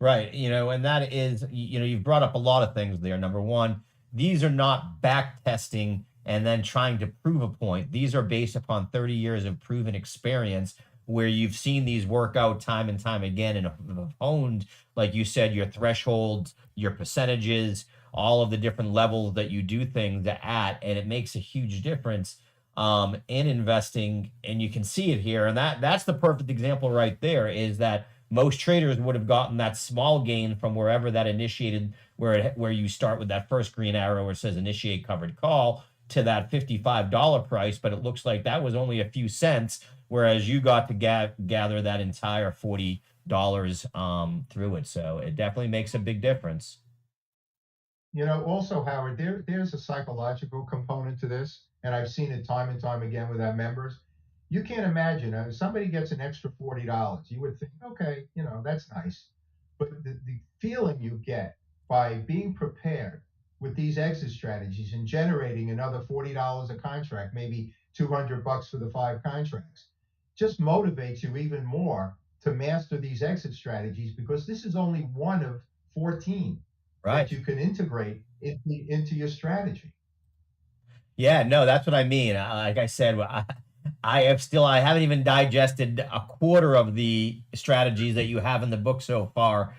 Right. And that is, you've brought up a lot of things there. Number one, these are not back testing and then trying to prove a point. These are based upon 30 years of proven experience where you've seen these work out time and time again and have honed, like you said, your thresholds, your percentages, all of the different levels that you do things at, and it makes a huge difference in investing. And you can see it here. And that's the perfect example right there is that most traders would have gotten that small gain from wherever that initiated, where you start with that first green arrow where it says initiate covered call to that $55 price, but it looks like that was only a few cents, whereas you got to gather that entire $40 through it. So it definitely makes a big difference. Also, Howard, there's a psychological component to this, and I've seen it time and time again with our members. You can't imagine if somebody gets an extra $40, you would think, okay, that's nice. But the feeling you get by being prepared with these exit strategies and generating another $40 a contract, maybe $200 for the 5 contracts, just motivates you even more to master these exit strategies because this is only one of 14 that Right. you can integrate into your strategy. Yeah, no, that's what I mean. Like I said, I haven't even digested a quarter of the strategies that you have in the book so far,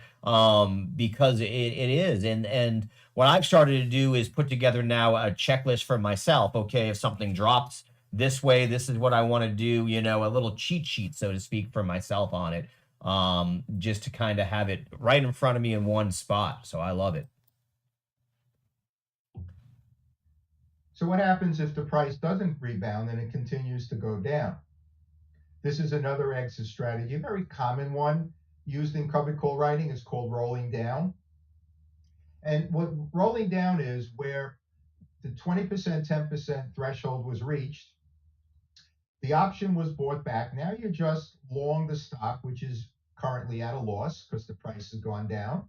because it is. And what I've started to do is put together now a checklist for myself. Okay, if something drops this way, this is what I want to do, a little cheat sheet, so to speak, for myself on it. Just to kind of have it right in front of me in one spot. So I love it. So what happens if the price doesn't rebound and it continues to go down? This is another exit strategy, a very common one used in covered call writing. Is called rolling down. And what rolling down is where the 20%, 10% threshold was reached. The option was bought back. Now you're just long the stock, which is currently at a loss because the price has gone down.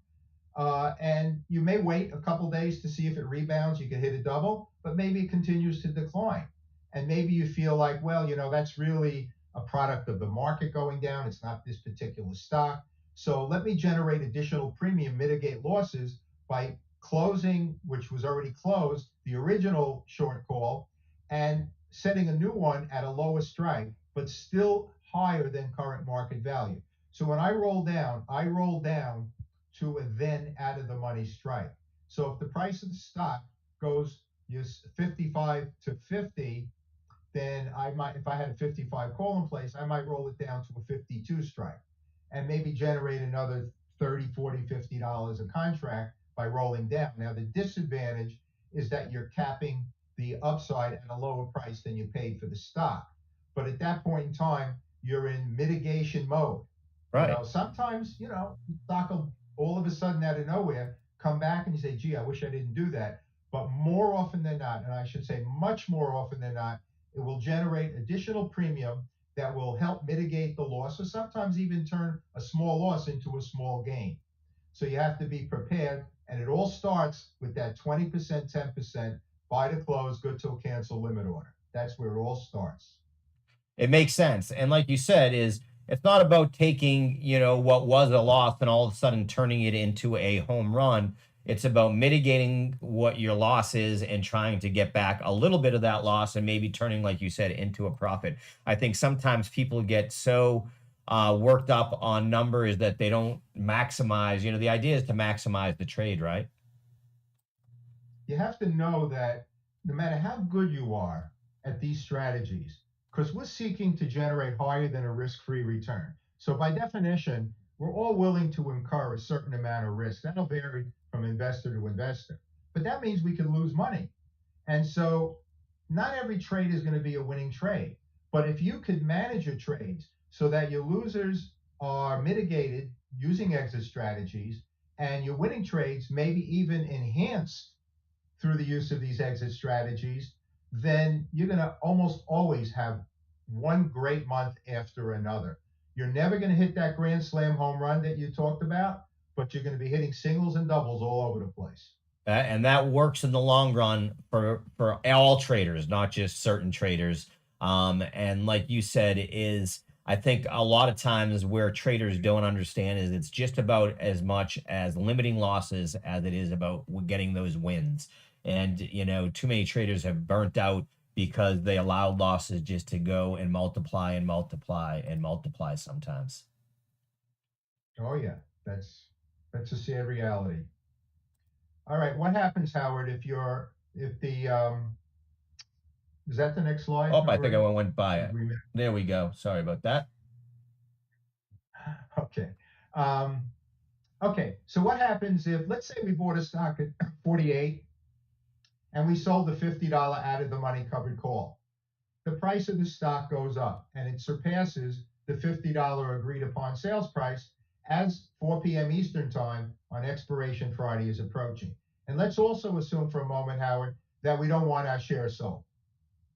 And you may wait a couple days to see if it rebounds. You can hit a double, but maybe it continues to decline. And maybe you feel like, well, that's really a product of the market going down. It's not this particular stock. So let me generate additional premium, mitigate losses by closing, which was already closed, the original short call, and setting a new one at a lower strike, but still higher than current market value. So when I roll down to a then out of the money strike. So if the price of the stock goes 55 to 50, then I might, if I had a 55 call in place, I might roll it down to a 52 strike and maybe generate another 30, 40, $50 a contract by rolling down. Now, the disadvantage is that you're capping the upside at a lower price than you paid for the stock. But at that point in time, you're in mitigation mode. Right. Sometimes, stock will all of a sudden out of nowhere come back and you say, gee, I wish I didn't do that. But more often than not, and I should say much more often than not, it will generate additional premium that will help mitigate the loss or sometimes even turn a small loss into a small gain. So you have to be prepared And it all starts with that 20%, 10% buy to close, good till cancel limit order. That's where it all starts. It makes sense. And like you said, is it's not about taking, what was a loss and all of a sudden turning it into a home run. It's about mitigating what your loss is and trying to get back a little bit of that loss and maybe turning, like you said, into a profit. I think sometimes people get so worked up on numbers that they don't maximize. The idea is to maximize the trade, right? You have to know that no matter how good you are at these strategies, because we're seeking to generate higher than a risk free return. So, by definition, we're all willing to incur a certain amount of risk. That'll vary from investor to investor. But that means we could lose money. And so, not every trade is going to be a winning trade. But if you could manage your trades so that your losers are mitigated using exit strategies and your winning trades maybe even enhanced through the use of these exit strategies, then you're going to almost always have one great month after another. You're never going to hit that grand slam home run that you talked about, but you're going to be hitting singles and doubles all over the place. And that works in the long run for all traders, not just certain traders. And like you said, is I think a lot of times where traders don't understand is it's just about as much as limiting losses as it is about getting those wins. And too many traders have burnt out because they allowed losses just to go and multiply and multiply and multiply sometimes. Oh yeah, that's a sad reality. All right, what happens, Howard, if the is that the next slide Oh, I think I already? went by Did it. we There we go. Sorry about that. okay. Um, okay, so what happens if, let's say we bought a stock at 48 and we sold the $50 out of the money covered call? The price of the stock goes up and it surpasses the $50 agreed upon sales price as 4 p.m. Eastern time on expiration Friday is approaching. And let's also assume for a moment, Howard, that we don't want our shares sold.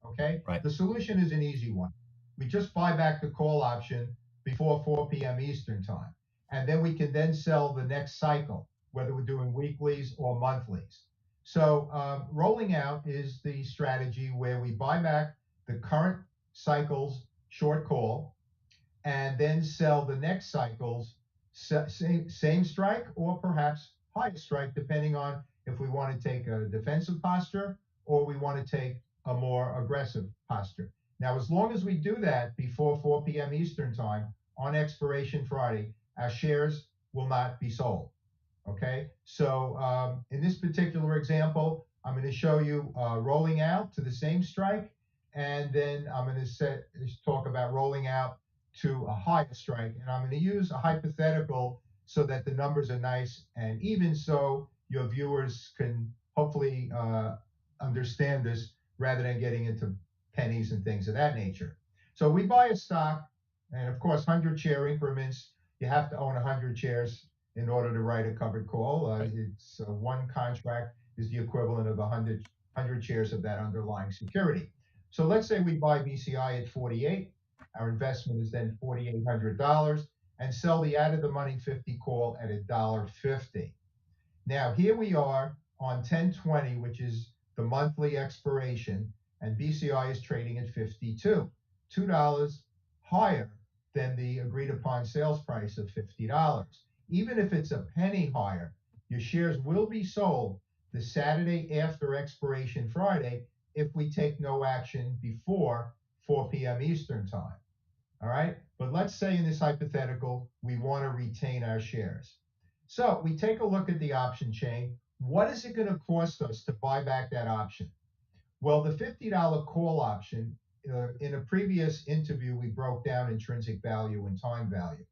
Okay? Right. The solution is an easy one. We just buy back the call option before 4 p.m. Eastern time. And then we can then sell the next cycle, whether we're doing weeklies or monthlies. So rolling out is the strategy where we buy back the current cycle's short call and then sell the next cycle's same strike or perhaps higher strike, depending on if we want to take a defensive posture or we want to take a more aggressive posture. Now, as long as we do that before 4 p.m. Eastern time on expiration Friday, our shares will not be sold. Okay, so in this particular example, I'm going to show you rolling out to the same strike, and then I'm going to talk about rolling out to a higher strike, and I'm going to use a hypothetical so that the numbers are nice and even, so your viewers can hopefully understand this rather than getting into pennies and things of that nature. So we buy a stock, and of course, 100 share increments. You have to own 100 shares in order to write a covered call. It's one contract is the equivalent of 100 shares of that underlying security. So let's say we buy BCI at 48. Our investment is then $4,800 and sell the out of the money 50 call at $1.50. Now here we are on 10/20, which is the monthly expiration, and BCI is trading at 52, $2 higher than the agreed upon sales price of $50. Even if it's a penny higher, your shares will be sold the Saturday after expiration Friday if we take no action before 4 p.m. Eastern time. All right. But let's say in this hypothetical, we want to retain our shares. So we take a look at the option chain. What is it going to cost us to buy back that option? Well, the $50 call option, in a previous interview, we broke down intrinsic value and time value.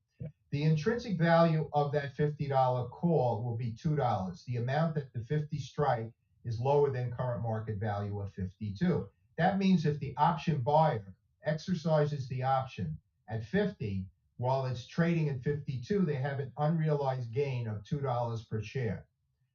The intrinsic value of that $50 call will be $2. The amount that the 50 strike is lower than current market value of 52. That means if the option buyer exercises the option at 50 while it's trading at 52, they have an unrealized gain of $2 per share.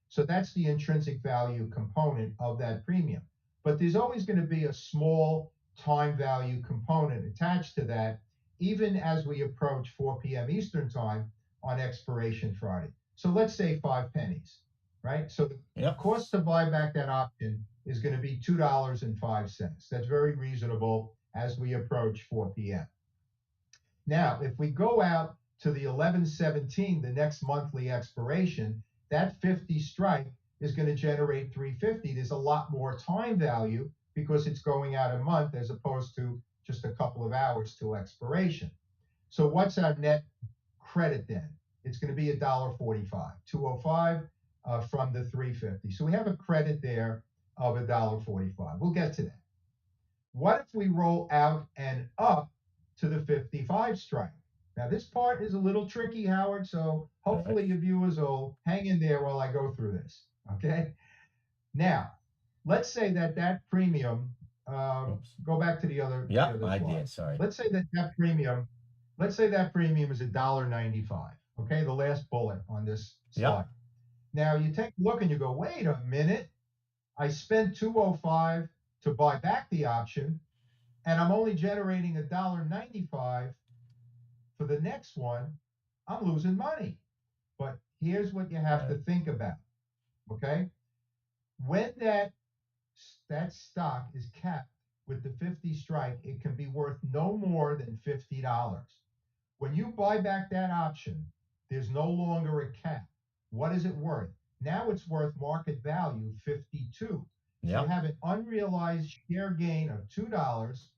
So that's the intrinsic value component of that premium. But there's always going to be a small time value component attached to that, even as we approach 4 p.m. Eastern time on expiration Friday. So let's say 5 pennies, right? So the Yep. cost to buy back that option is going to be $2.05. That's very reasonable as we approach 4 p.m. Now, if we go out to the 11/17, the next monthly expiration, that 50 strike is going to generate 350. There's a lot more time value because it's going out a month as opposed to just a couple of hours till expiration. So what's our net credit then? It's going to be $1.45, 205 from the 350. So we have a credit there of $1.45. We'll get to that. What if we roll out and up to the 55 strike? Now, this part is a little tricky, Howard, so All right. hopefully your viewers will hang in there while I go through this. Okay. Now, let's say that premium, go back to the other, Yeah, the other I slide. did. Sorry. Let's say that premium, let's say that premium is $1.95. Okay. The last bullet on this Yeah. slide. Now, you take a look and you go, wait a minute. I spent 205 to buy back the option, and I'm only generating $1.95 for the next one. I'm losing money. But here's what you have to Right. think about. Okay. When that stock is capped with the 50 strike, it can be worth no more than $50. When you buy back that option, there's no longer a cap. What is it worth? Now it's worth market value 52. So you Yep. have an unrealized share gain of $2,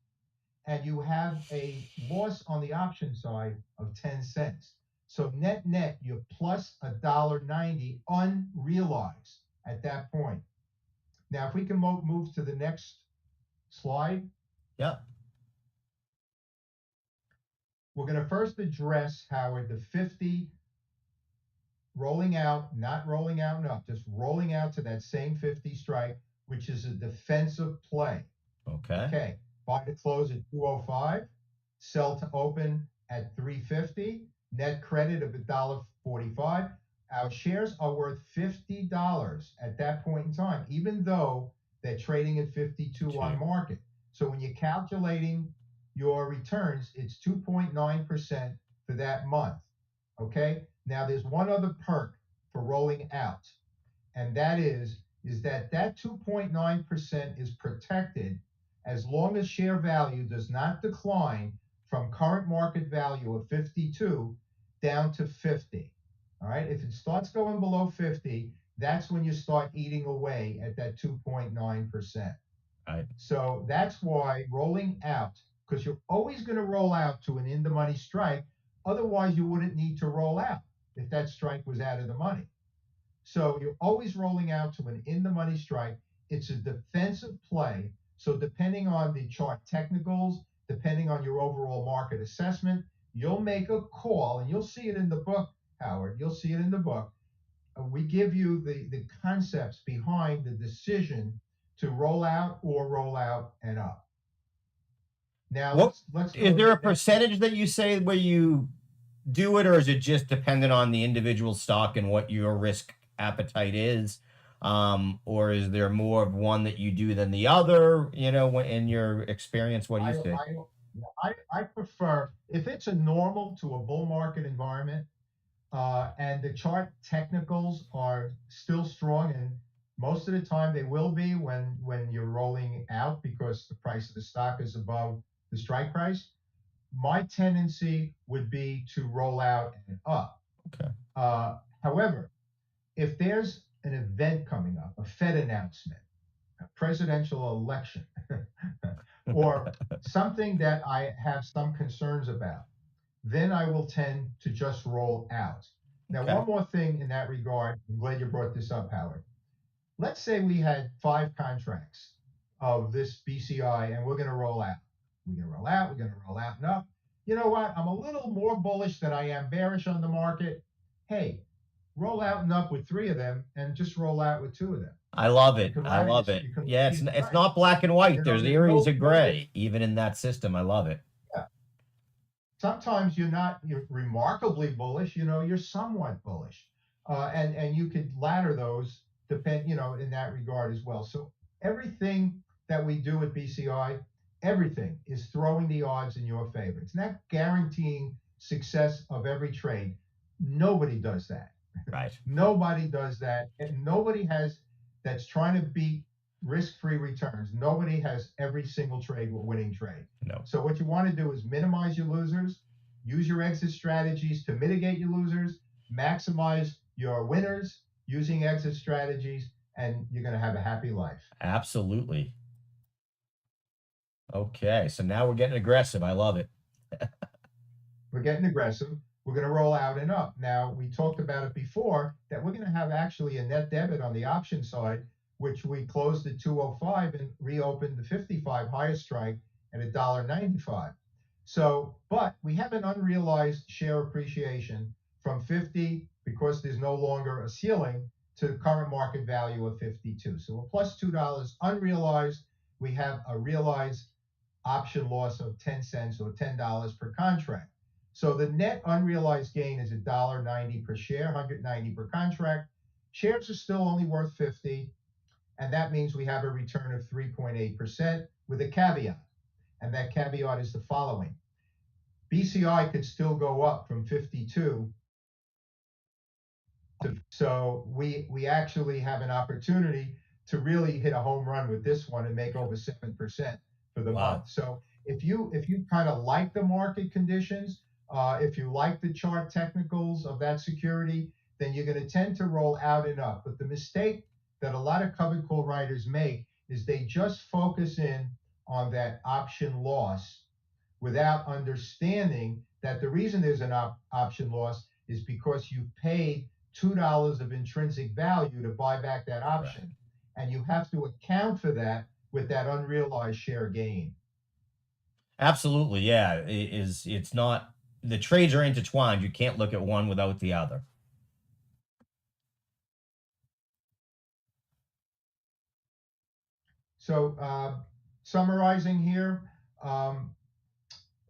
and you have a loss on the option side of 10 cents. So net net, you're plus $1.90 unrealized at that point. Now, if we can move to the next slide, Yep. we're going to first address, Howard, the 50 rolling out, not rolling out enough, just rolling out to that same 50 strike, which is a defensive play. Okay. Okay, buy to close at 205, sell to open at 350, net credit of $1.45. Our shares are worth $50 at that point in time, even though they're trading at 52 on market. So when you're calculating your returns, it's 2.9% for that month. Okay, now there's one other perk for rolling out, and that 2.9% is protected as long as share value does not decline from current market value of 52 down to 50. All right, if it starts going below 50, that's when you start eating away at that 2.9%. Right. So that's why rolling out, because you're always going to roll out to an in the money strike. Otherwise, you wouldn't need to roll out if that strike was out of the money. So you're always rolling out to an in the money strike. It's a defensive play. So depending on the chart technicals, depending on your overall market assessment, you'll make a call, and you'll see it in the book, Howard. You'll see it in the book. We give you the concepts behind the decision to roll out or roll out and up. Now What let's is go to there a the next. percentage that you say where you do it, or is it just dependent on the individual stock and what your risk appetite is? Or is there more of one that you do than the other? In your experience, what do you say? I prefer, if it's a normal to a bull market environment, and the chart technicals are still strong, and most of the time they will be when you're rolling out because the price of the stock is above the strike price. My tendency would be to roll out and up. Okay. However, if there's an event coming up, a Fed announcement, a presidential election, or something that I have some concerns about, then I will tend to just roll out. Now, Okay. one more thing in that regard, I'm glad you brought this up, Howard. Let's say we had 5 contracts of this BCI and we're going to roll out. We're going to roll out, we're going to roll out and up. You know what? I'm a little more bullish than I am bearish on the market. Hey, roll out and up with 3 of them and just roll out with 2 of them. I love You it. can I ride love this, it. you can Yeah, it's either it's way. not black and white. There's There's areas of no big, gray even in that system. I love it. yeah. Sometimes you're remarkably bullish, you're somewhat bullish. And you could ladder those in that regard as well. So everything that we do at BCI, everything is throwing the odds in your favor. It's not guaranteeing success of every trade. Nobody does that. Right. Nobody does that, and nobody has that's trying to beat risk-free returns. Nobody has every single trade with winning trade. No. So what you want to do is minimize your losers, use your exit strategies to mitigate your losers, maximize your winners using exit strategies, and you're going to have a happy life. Absolutely. Okay, so now we're getting aggressive. I love it. We're getting aggressive. We're going to roll out and up. Now, we talked about it before that we're going to have actually a net debit on the option side, which we closed at 205 and reopened the 55 highest strike at $1.95. So, but we have an unrealized share appreciation from 50 because there's no longer a ceiling to the current market value of 52. So we're plus $2 unrealized. We have a realized option loss of 10 cents or $10 per contract. So the net unrealized gain is $1.90 per share, 190 per contract. Shares are still only worth 50, and that means we have a return of 3.8% with a caveat. And that caveat is the following. BCI could still go up from 52 so we actually have an opportunity to really hit a home run with this one and make over 7% for the Wow. month. So if you kind of like the market conditions, if you like the chart technicals of that security, then you're going to tend to roll out and up. But the mistake that a lot of covered call writers make is they just focus in on that option loss without understanding that the reason there's an option loss is because you paid $2 of intrinsic value to buy back that option. Right. And you have to account for that with that unrealized share gain. Absolutely. Yeah. It's not, the trades are intertwined. You can't look at one without the other. So, summarizing here, um,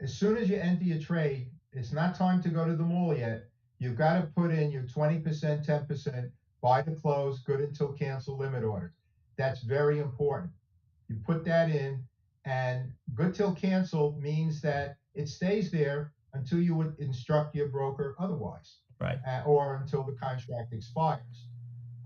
as soon as you enter your trade, it's not time to go to the mall yet. You've got to put in your 20%, 10%, buy the close, good until cancel limit orders. That's very important. You put that in, and good till cancel means that it stays there until you would instruct your broker otherwise, Right. or until the contract expires.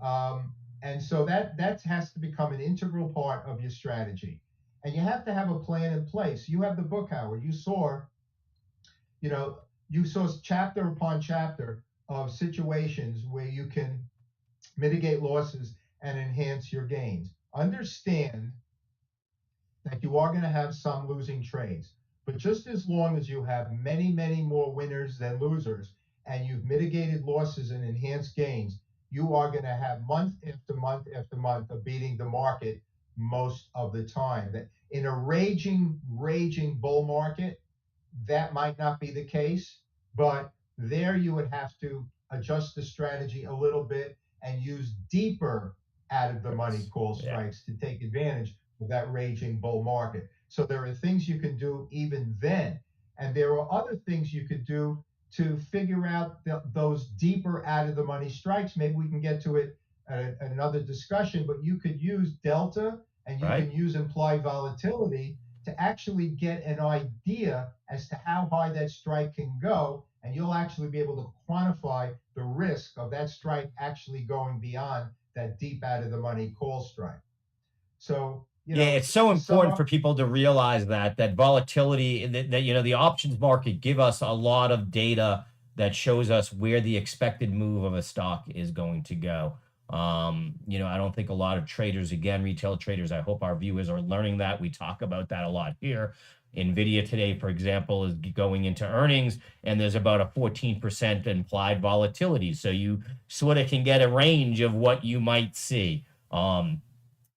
Um, and so that has to become an integral part of your strategy. And you have to have a plan in place. You have the book, Howard. You know, you saw chapter upon chapter of situations where you can mitigate losses and enhance your gains. Understand that you are going to have some losing trades. But just as long as you have many, many more winners than losers, and you've mitigated losses and enhanced gains, you are going to have month after month after month of beating the market most of the time. That in a raging, raging bull market, that might not be the case, but there you would have to adjust the strategy a little bit and use deeper out of the money call Yeah. strikes to take advantage of that raging bull market. So there are things you can do even then. And there are other things you could do to figure out those deeper out of the money strikes. Maybe we can get to it at another discussion, but you could use delta and you Right. can use implied volatility to actually get an idea as to how high that strike can go, and you'll actually be able to quantify the risk of that strike actually going beyond that deep out of the money call strike. So, Yeah, it's so to sum important for up, people to realize that volatility, that the options market give us a lot of data that shows us where the expected move of a stock is going to go. I don't think a lot of traders, again, retail traders, I hope our viewers are learning that. We talk about that a lot here. Nvidia today, for example, is going into earnings, and there's about a 14% implied volatility. So you sort of can get a range of what you might see.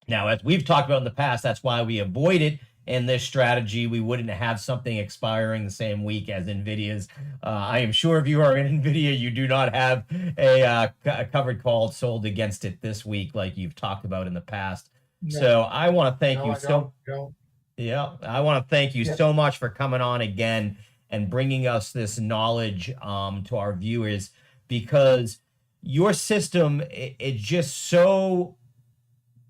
Now, as we've talked about in the past, that's why we avoid it in this strategy. We wouldn't have something expiring the same week as NVIDIA's. I am sure if you are in NVIDIA, you do not have a covered call sold against it this week like you've talked about in the past. no, So I want to thank no, you I so don't. yeah, I want to thank you Yeah, so much for coming on again and bringing us this knowledge to our viewers, because your system is just so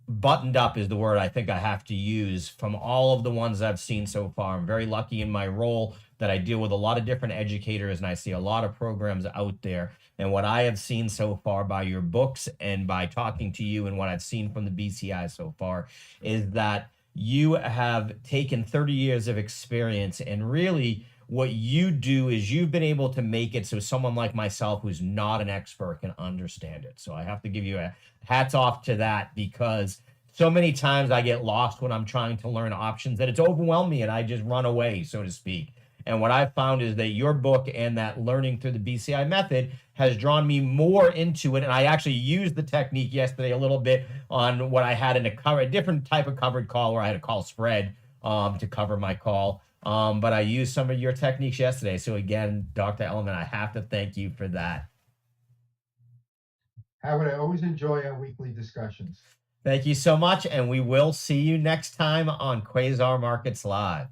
buttoned up is the word I think I have to use from all of the ones I've seen so far. I'm very lucky in my role that I deal with a lot of different educators and I see a lot of programs out there. And what I have seen so far by your books and by talking to you and what I've seen from the BCI so far is that you have taken 30 years of experience and really what you do is you've been able to make it so someone like myself who's not an expert can understand it. So I have to give you a hats off to that because so many times I get lost when I'm trying to learn options that it's overwhelming and I just run away, so to speak. And what I've found is that your book and that learning through the BCI method has drawn me more into it. And I actually used the technique yesterday a little bit on what I had in a different type of covered call where I had a call spread to cover my call. But I used some of your techniques yesterday. So again, Dr. Elliman, I have to thank you for that. Howard, I always enjoy our weekly discussions. Thank you so much, and we will see you next time on Quasar Markets Live.